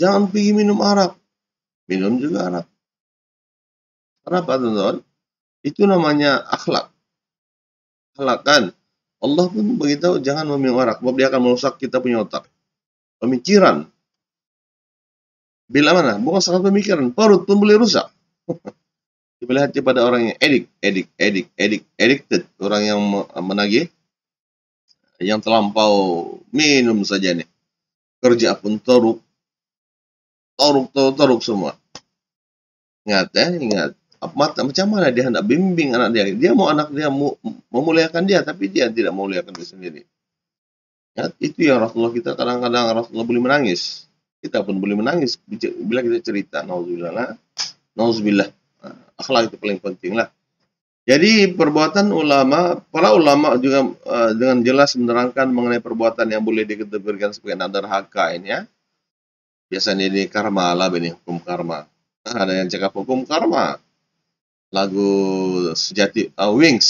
Jangan pergi minum arak. Minum juga arak. Kenapa, teman-teman? Itu namanya akhlak. Akhlak kan? Allah pun beritahu jangan meminum arak, sebab dia akan merusak kita punya otak. Pemikiran. Bila mana? Bukan sangat pemikiran, perut pun boleh rusak. Kita lihat kepada orang yang addicted, orang yang menagih, yang terlampau minum saja nih. Kerja pun teruk semua. Ingat. Macam mana dia hendak bimbing anak dia? Dia mau anak dia memuliakan dia, tapi dia tidak memuliakan diri sendiri. Itu yang Rasulullah kita kadang-kadang Rasulullah boleh menangis. Kita pun boleh menangis bila kita cerita. Nauzubillah. Akhlak itu paling penting lah. Jadi perbuatan para ulama juga dengan jelas menerangkan mengenai perbuatan yang boleh dikategorikan sebagai derhaka ini ya. Biasanya ini karma lah, ini hukum karma. Ada yang cakap hukum karma. lagu sejati Wings,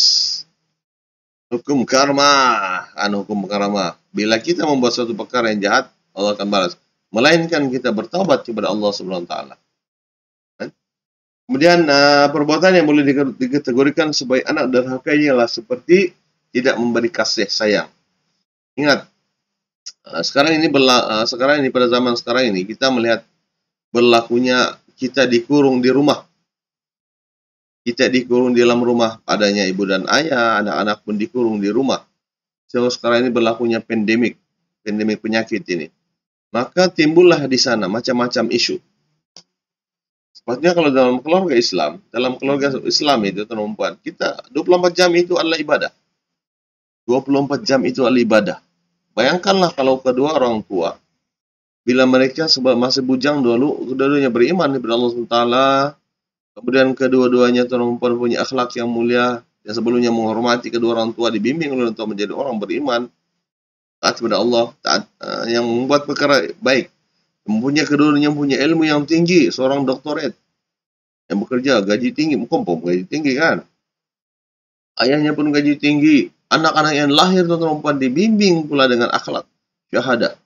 hukum karma, hukum karma. Bila kita membuat suatu perkara yang jahat, Allah akan balas. Melainkan kita bertaubat kepada Allah Subhanahu Wa Taala. Kemudian perbuatan yang boleh dikategorikan sebagai anak durhaka ialah seperti tidak memberi kasih sayang. Ingat, sekarang ini pada zaman sekarang ini kita melihat berlakunya kita dikurung di rumah. Kita dikurung di dalam rumah, adanya ibu dan ayah, anak-anak pun dikurung di rumah. So, sekarang ini berlakunya pandemik penyakit ini. Maka timbullah di sana macam-macam isu. Sepatutnya kalau dalam keluarga Islam itu teman-teman, kita 24 jam itu adalah ibadah. 24 jam itu adalah ibadah. Bayangkanlah kalau kedua orang tua, bila mereka masih bujang dulu, kedua-duanya beriman kepada Allah SWT, kemudian kedua-duanya teman-teman punya akhlak yang mulia, yang sebelumnya menghormati kedua orang tua, dibimbing oleh orang tua menjadi orang beriman, taat kepada Allah, yang membuat perkara baik, kedua-duanya punya ilmu yang tinggi, seorang doktorat, yang bekerja, gaji tinggi, gaji tinggi kan, ayahnya pun gaji tinggi, anak-anak yang lahir teman-teman dibimbing pula dengan akhlak syahadah,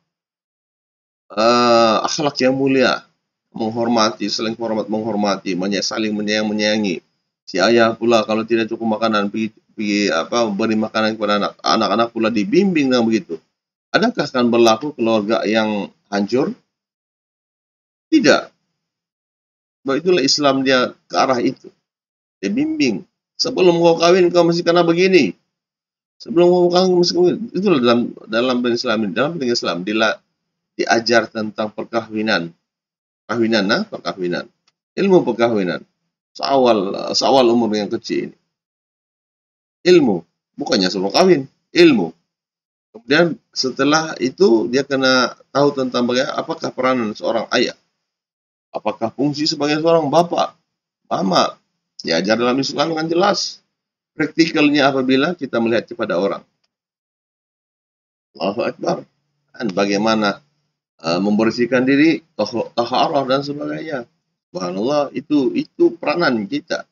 akhlak yang mulia, menghormati, saling menghormati, saling menyayangi. Si ayah pula kalau tidak cukup makanan pergi beri makanan kepada anak-anak pula dibimbing dengan begitu. Adakah akan berlaku keluarga yang hancur? Tidak. Sebab itulah Islam dia ke arah itu. Dia bimbing. Sebelum kau kawin kau mesti kena begini. Sebelum kau kawin mesti begini. Itulah dalam Islam diajar tentang perkahwinan. Perkahwinan. Ilmu perkahwinan. Seawal umur yang kecil ini. Ilmu. Bukannya suruh kawin. Ilmu. Kemudian setelah itu dia kena tahu tentang bagaimana apakah peranan seorang ayah. Apakah fungsi sebagai seorang bapak, mama. Diajar dalam Islam dengan jelas. Praktikalnya apabila kita melihat kepada orang. Allahu Akbar. Dan bagaimana membersihkan diri, taharah dan sebagainya. Subhanallah, itu peranan kita.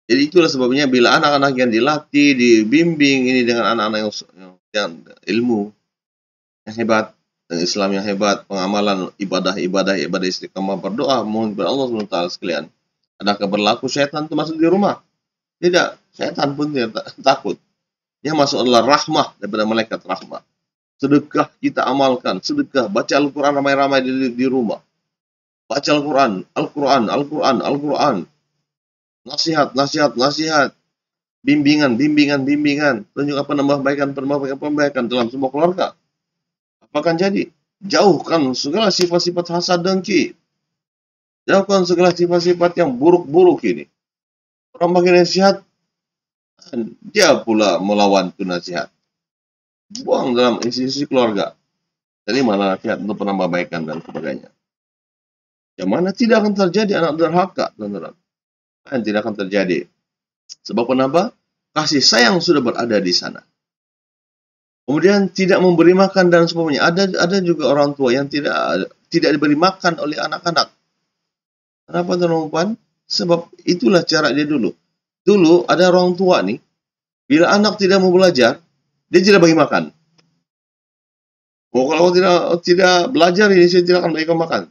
Jadi itulah sebabnya bila anak-anak yang dilatih, dibimbing ini dengan anak-anak yang ilmu yang hebat, dan Islam yang hebat, pengamalan ibadah istiqamah, berdoa, mohon kepada Allah SWT sekalian. Adakah berlaku syaitan itu masuk di rumah? Tidak, syaitan pun tidak takut. Yang masuk adalah rahmah daripada malaikat rahmah. Sedekah kita amalkan, sedekah, baca Al-Quran ramai-ramai di rumah. Baca Al-Quran. Nasihat. Bimbingan. Tunjuk penambahbaikan dalam semua keluarga. Apa akan jadi? Jauhkan segala sifat-sifat hasad dengki. Jauhkan segala sifat-sifat yang buruk-buruk ini. Orang bagi nasihat, dia pula melawan itu nasihat. Buang dalam institusi keluarga. Jadi mana nasihat untuk penambahbaikan dan sebagainya. Yang mana tidak akan terjadi anak durhaka, teman-teman. Tidak akan terjadi. Sebab kenapa? Kasih sayang sudah berada di sana. Kemudian tidak memberi makan dan sebagainya. Ada juga orang tua yang tidak diberi makan oleh anak-anak. Kenapa teman-teman? Sebab itulah cara dia dulu. Dulu ada orang tua nih, bila anak tidak mau belajar, dia tidak bagi makan. Kalau tidak belajar ini saya tidak akan bagi makan.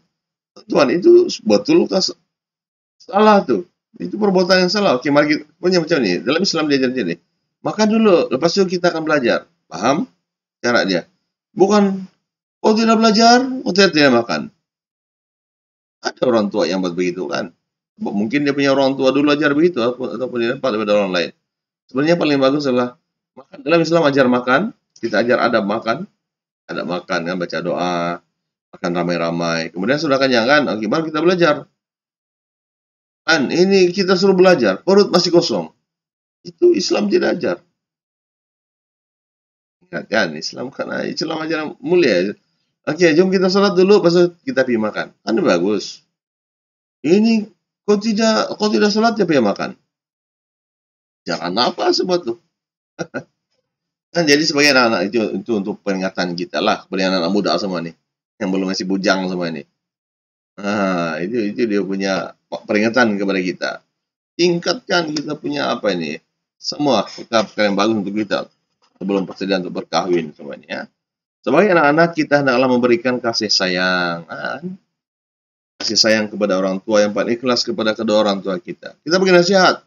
Tuhan, itu betul salah tuh. Itu perbuatan yang salah. Oke, mari kita punya macam ini. Dalam Islam diajar ini. Makan dulu, lepas itu kita akan belajar. Paham? Cara dia. Bukan, kau tidak belajar, kau tidak makan. Ada orang tua yang buat begitu kan. Mungkin dia punya orang tua dulu ajar begitu, ataupun dia dapat daripada orang lain. Sebenarnya paling bagus adalah makan. Dalam Islam ajar makan, kita ajar adab makan. Adab makan kan, baca doa, makan ramai-ramai. Kemudian sudah kenyang kan, oke, baru kita belajar. Kan, ini kita suruh belajar, perut masih kosong. Itu Islam tidak ajar. Ingat kan, Islam ajaran mulia. Oke, jom kita sholat dulu, pasal kita pergi makan. Kan bagus. Ini kau tidak sholat, dia pergi makan. Jangan apa sebab tu. Kan jadi sebagai anak-anak itu untuk peringatan kita lah, kepada anak-anak muda semua ni, yang belum masih bujang semua ni. Itu dia punya peringatan kepada kita. tingkatkan kita punya apa ini, semua bekal yang bagus untuk kita sebelum persediaan untuk berkahwin semuanya. Ya. Sebagai anak-anak kita hendaklah memberikan kasih sayang, kasih sayang kepada orang tua yang paling ikhlas kepada kedua orang tua kita. Kita bagi nasihat,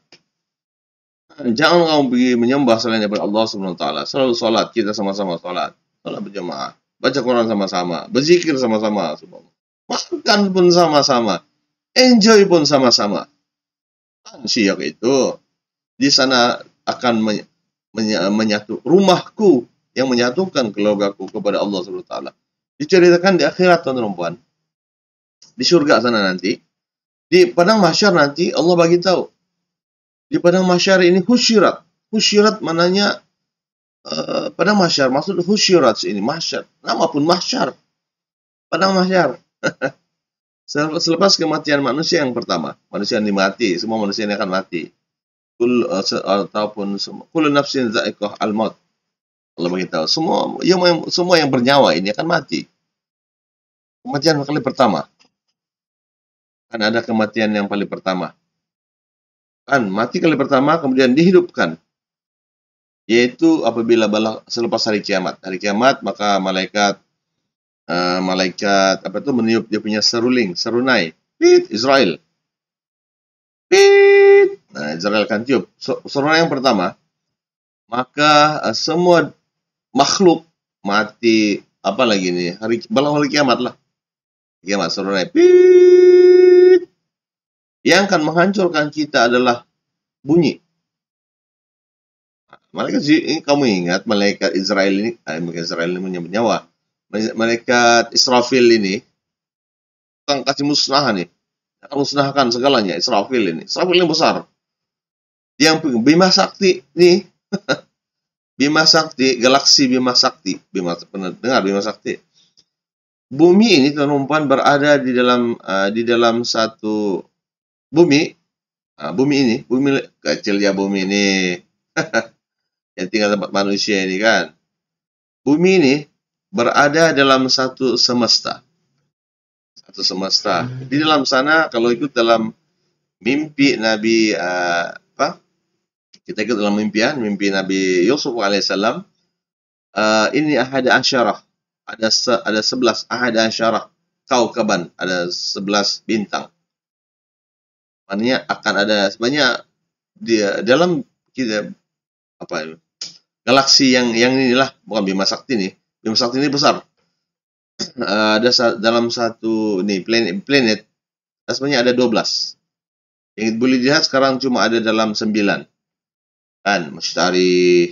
jangan kamu pergi menyembah selain daripada Allah Subhanahu Wa Taala. Selalu sholat, kita sama-sama sholat berjamaah, baca Quran sama-sama, berzikir sama-sama, makan pun sama-sama, enjoy pun sama-sama. Syiar itu di sana akan menyatu rumahku yang menyatukan keluargaku kepada Allah Subhanahu Wa Taala. Diceritakan di akhirat, teman-teman. Di surga sana nanti, di padang mahsyar nanti Allah bagi tahu. Di padang mahsyar ini husyirat. Husyirat mananya padang mahsyar, maksud husyirat ini mahsyar. Nama pun mahsyar. Padang mahsyar. Selepas kematian manusia yang pertama, manusia yang dimati, semua manusia yang akan mati. Ataupun kullu nafsin dha'iqah al-maut. Allah beritahu, semua yang bernyawa ini akan mati. Kematian kali pertama. Kan ada kematian yang paling pertama. Kan mati kali pertama kemudian dihidupkan. Yaitu apabila selepas hari kiamat. Hari kiamat maka malaikat meniup dia punya serunai. Pit, Israel. Pit. Nah, Israel akan tiup. Serunai yang pertama. Maka semua makhluk mati, apa lagi nih? Hari kiamat lah. Kiamat serunai. Pit. Yang akan menghancurkan kita adalah bunyi. Malaikat ini kamu ingat malaikat Israel ini, punya nyawa. Malaikat Israfil ini akan kasih musnah nih. Akan musnahkan segalanya Israfil ini. Israfil yang besar. Yang Bima Sakti nih. Bima Sakti, galaksi Bima Sakti. Pernah dengar Bima Sakti? Bumi ini teman-teman berada di dalam satu bumi. Bumi ini, bumi kecil ya bumi ini. Yang tinggal tempat manusia ini kan. Bumi ini berada dalam satu semesta. Satu semesta. Di dalam sana kalau ikut dalam mimpi Nabi kita ikut dalam mimpi Nabi Yusuf alaihissalam, ini ahada asyarah. Ada 11 ahada asyarah kaukaban, ada 11 bintang. Maknanya akan ada sebanyak dalam kita galaksi yang inilah, bukan Bima Sakti nih. Bima Sakti ini besar. Ada dalam satu nih planet sebenarnya ada 12. Yang boleh dilihat sekarang cuma ada dalam 9. Kan, Mustari,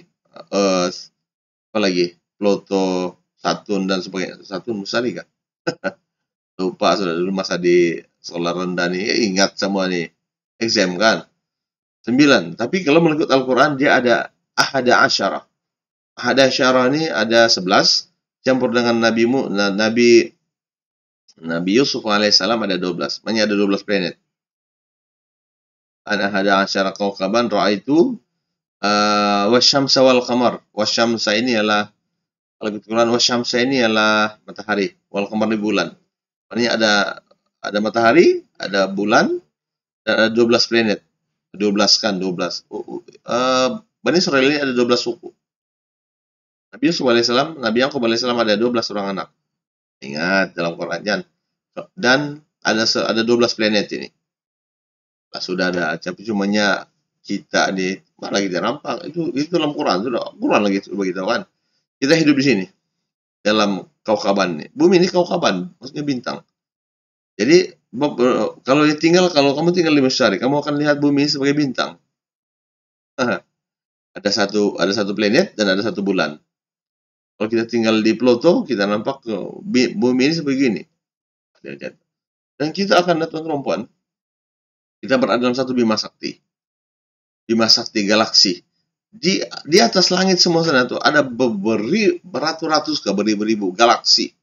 Earth, apa lagi? Pluto, Saturn dan sebagainya. Saturn Mustari kan? Lupa sudah dulu masa di sekolah rendah nih. Ingat semua nih. Exam kan? 9. Tapi kalau mengikut Al-Quran dia ada ahada asyarah. Ahada asyarah ini ada 11. Campur dengan Nabi Yusuf alaihissalam ada 12. Makanya ada 12 planet. Ahada asyarah kaukaban ra'aitu wasyamsa wal qamar. Wasyamsa ini adalah, kalau kita Quran, wasyamsa ini adalah matahari, wal qamar ini bulan. Maknanya ada matahari, ada bulan, dan ada 12 planet. 12 kan, 12. Bani Israel ini ada 12 suku. Nabi Yusuf alaihissalam, Nabi Yaqub alaihissalam ada 12 orang anak. Ingat dalam Quran. Dan ada 12 planet ini. Sudah ada, tapi cumanya kita di mana lagi nampak itu dalam Quran, sudah Quran lagi begitu kan. Kita hidup di sini dalam kaukaban ini. Bumi ini kaukaban, maksudnya bintang. Jadi kalau kamu tinggal di Masyari, kamu akan lihat bumi sebagai bintang. Ada satu planet dan ada satu bulan. Kalau kita tinggal di Pluto, kita nampak bumi ini sebegini. Dan kita akan lihat teman-teman, kita berada dalam satu Bima Sakti. Bima Sakti galaksi. Di atas langit semua sana itu ada beratus-ratus beribu-ribu galaksi.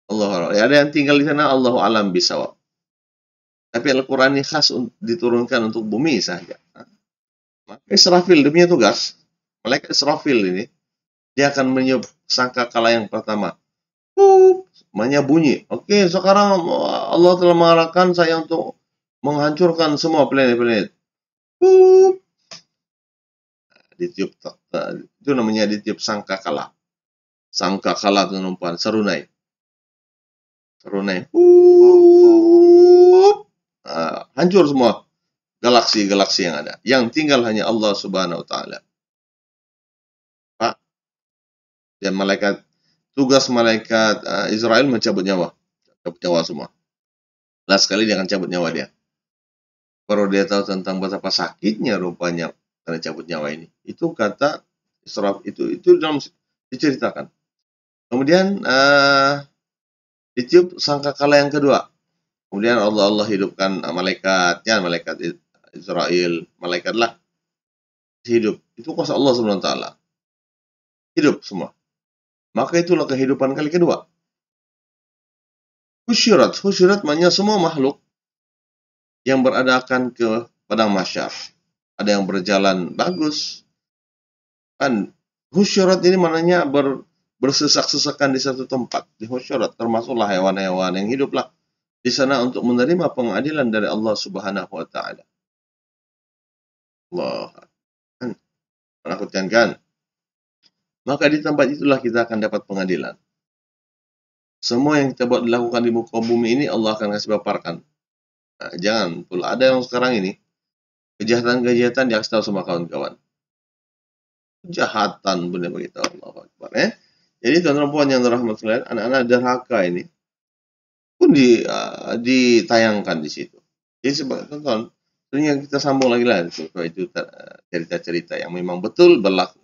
Allah, ada yang tinggal di sana, Allahu alam bisawab. Tapi Al-Quran ini khas diturunkan untuk bumi saja. Maka Israfil, dia punya tugas. Malaikat Israfil ini, dia akan meniup sangkakala yang pertama. Semuanya bunyi. Oke, sekarang Allah telah mengarahkan saya untuk menghancurkan semua planet-planet. Hup. Ditiup, itu namanya ditiup sangkakala. Sangkakala tuan-tuan, serunai. Serunai. Hup. Hancur semua galaksi-galaksi yang ada. Yang tinggal hanya Allah Subhanahu wa taala. Pak, dan tugas malaikat Israel mencabut nyawa. Cabut nyawa semua. Last kali dia akan cabut nyawa dia. Baru dia tahu tentang betapa sakitnya rupanya karena cabut nyawa ini. Itu kata Israel, itu dalam diceritakan. Kemudian ditiup sangkakala yang kedua. Kemudian Allah hidupkan malaikatnya, malaikat Israel, malaikatlah hidup. Itu kuasa Allah SWT. Hidup semua. Maka itulah kehidupan kali kedua. Husyirat maknanya semua makhluk yang beradakan ke padang mahsyar. Ada yang berjalan bagus. Kan husyirat ini maknanya bersesak-sesakan di satu tempat. Di husyirat termasuklah hewan-hewan yang hiduplah di sana untuk menerima pengadilan dari Allah Subhanahu wa taala. Allah. Menakutkan kan? Maka di tempat itulah kita akan dapat pengadilan. Semua yang kita buat dilakukan di muka bumi ini Allah akan kasih paparkan. Nah, jangan pula ada yang sekarang ini kejahatan-kejahatan dia kasih tahu sama kawan-kawan. Kejahatan benar begitu Allah Akbar. Jadi tuan-tuan yang dirahmati sekalian, anak-anak derhaka ini pun ditayangkan di situ. Jadi sebagai tonton, sebenarnya kita sambung lagi lah itu cerita-cerita yang memang betul berlaku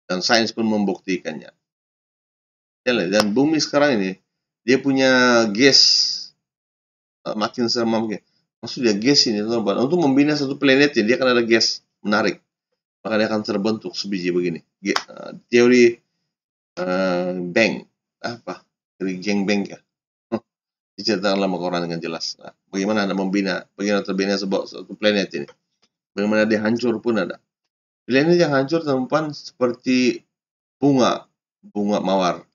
dan sains pun membuktikannya. Dan bumi sekarang ini dia punya gas makin serem. Maksudnya gas ini untuk membina satu planet dia akan ada gas menarik, maka dia akan terbentuk sebiji begini. Teori Bang teori Gang Bang ya. Diceritakan dalam Al-Quran dengan jelas. Nah, bagaimana bagaimana terbina satu planet ini. Bagaimana dia hancur pun ada. Planet yang hancur teman-teman seperti bunga mawar.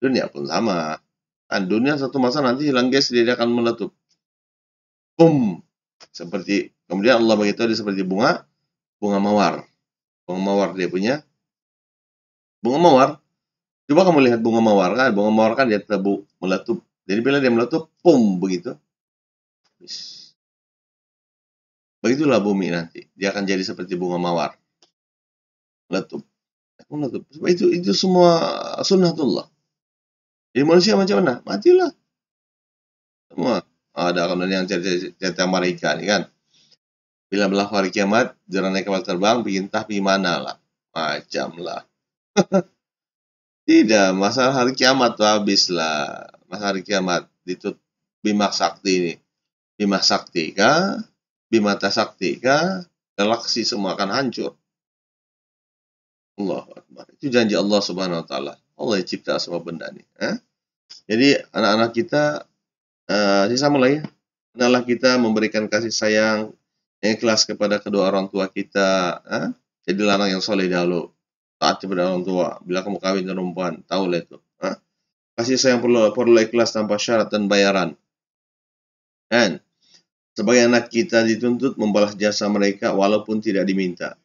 Dunia pun sama. Kan dunia satu masa nanti hilang gas, dia akan meletup. Seperti kemudian Allah beritahu dia seperti bunga mawar. Bunga mawar dia punya. Bunga mawar. Coba kamu lihat bunga mawar kan, dia meletup. Jadi bila dia meletup, begitu. Begitulah bumi nanti. Dia akan jadi seperti bunga mawar. Meletup. Itu semua sunnatullah. Jadi manusia macam mana? Matilah. Semua. Ada kemudian yang cerita mereka ini kan. Bila berlaku hari kiamat, jalan naik kapal terbang, bikin tapi mana lah. Macam lah. Tidak, masalah hari kiamat tuh habislah. Masalah hari kiamat itu Bima Sakti ini. Bima Sakti kah? Bimata Sakti kah? Galaksi semua akan hancur. Allah Akbar. Itu janji Allah Subhanahu wa taala. Allah yang cipta semua benda ini. Jadi anak-anak kita sama lah ya. Hendaklah kita memberikan kasih sayang yang ikhlas kepada kedua orang tua kita. Jadilah anak yang soleh dahulu. Taat kepada orang tua. Bila kamu kawin dengan perempuan, tahulah itu. Kasih sayang perlu ikhlas tanpa syarat dan bayaran. Dan sebagai anak kita dituntut membalas jasa mereka walaupun tidak diminta.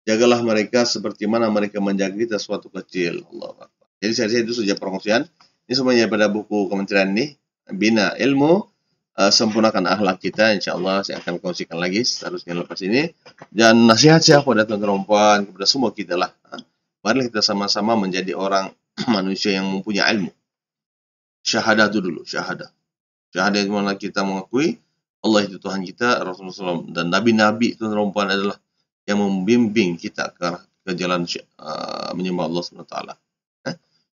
Jagalah mereka seperti mana mereka menjaga kita suatu kecil. Allah Akbar. Jadi saya itu saja perkongsian. Ini semuanya pada buku kementerian ini. Bina ilmu, sempurnakan akhlak kita. InsyaAllah saya akan kongsikan lagi seterusnya lepas ini. Dan nasihat saya kepada teman-teman perempuan, kepada semua kita lah. Mari kita sama-sama menjadi orang manusia yang mempunyai ilmu. Syahadah itu dulu, syahadah. Syahadah itu mana kita mengakui Allah itu Tuhan kita, Rasulullah SAW, dan Nabi-Nabi itu perempuan adalah yang membimbing kita ke jalan menyembah Allah SWT.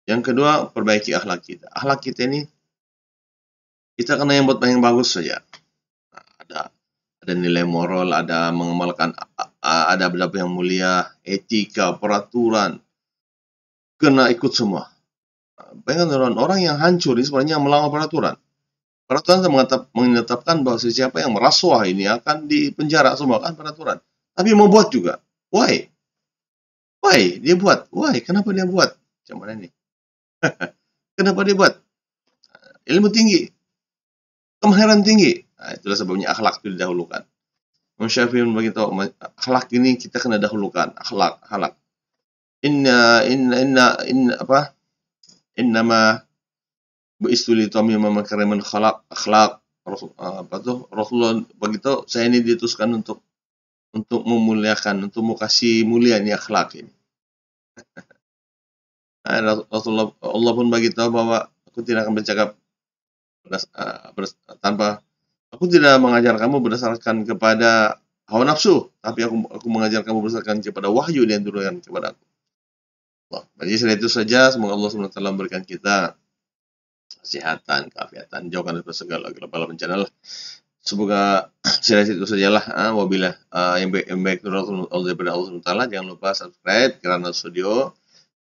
Yang kedua, perbaiki akhlak kita. Akhlak kita ini, kita kena yang buat yang bagus saja. Ada nilai moral, ada mengamalkan adab-adab yang mulia, etika, peraturan, kena ikut semua. Bayangkan orang yang hancur ini sebenarnya melanggar peraturan. Peraturan menetapkan bahwa siapa yang merasuah ini akan dipenjara semua kan peraturan. Tapi mau buat juga. Why? Dia buat. Why? Kenapa dia buat? Macam mana ini? Kenapa dia buat? Ilmu tinggi. Kemahiran tinggi. Itulah sebabnya akhlak itu didahulukan. Imam Syafi'i beritahu akhlak ini kita kena dahulukan. Akhlak. Innama bu'istu li utammima makarimal akhlak. Rasulullah begitu, saya ini diutuskan untuk memuliakan, untuk mau kasih mulia ini akhlak ini. Rasulullah Allah pun beritahu bahwa aku tidak akan bercakap tanpa, aku tidak mengajar kamu berdasarkan kepada hawa nafsu, tapi aku mengajar kamu berdasarkan kepada wahyu yang diturunkan kepada aku. Jadi setelah itu saja, semoga Allah SWT memberikan kita kesehatan, keafiatan, jauhkan dari segala bencana lah. Semoga setelah itu sajalah. Wabillah yang baik dari Allah SWT. Jangan lupa subscribe Kirana Studio.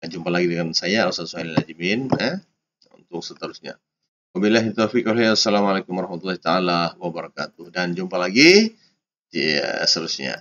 Jumpa lagi dengan saya Ustaz Suhail Najimin untuk seterusnya. Wabillahi taufiq wal hidayah. Assalamualaikum warahmatullahi taala wabarakatuh. Dan jumpa lagi di seterusnya.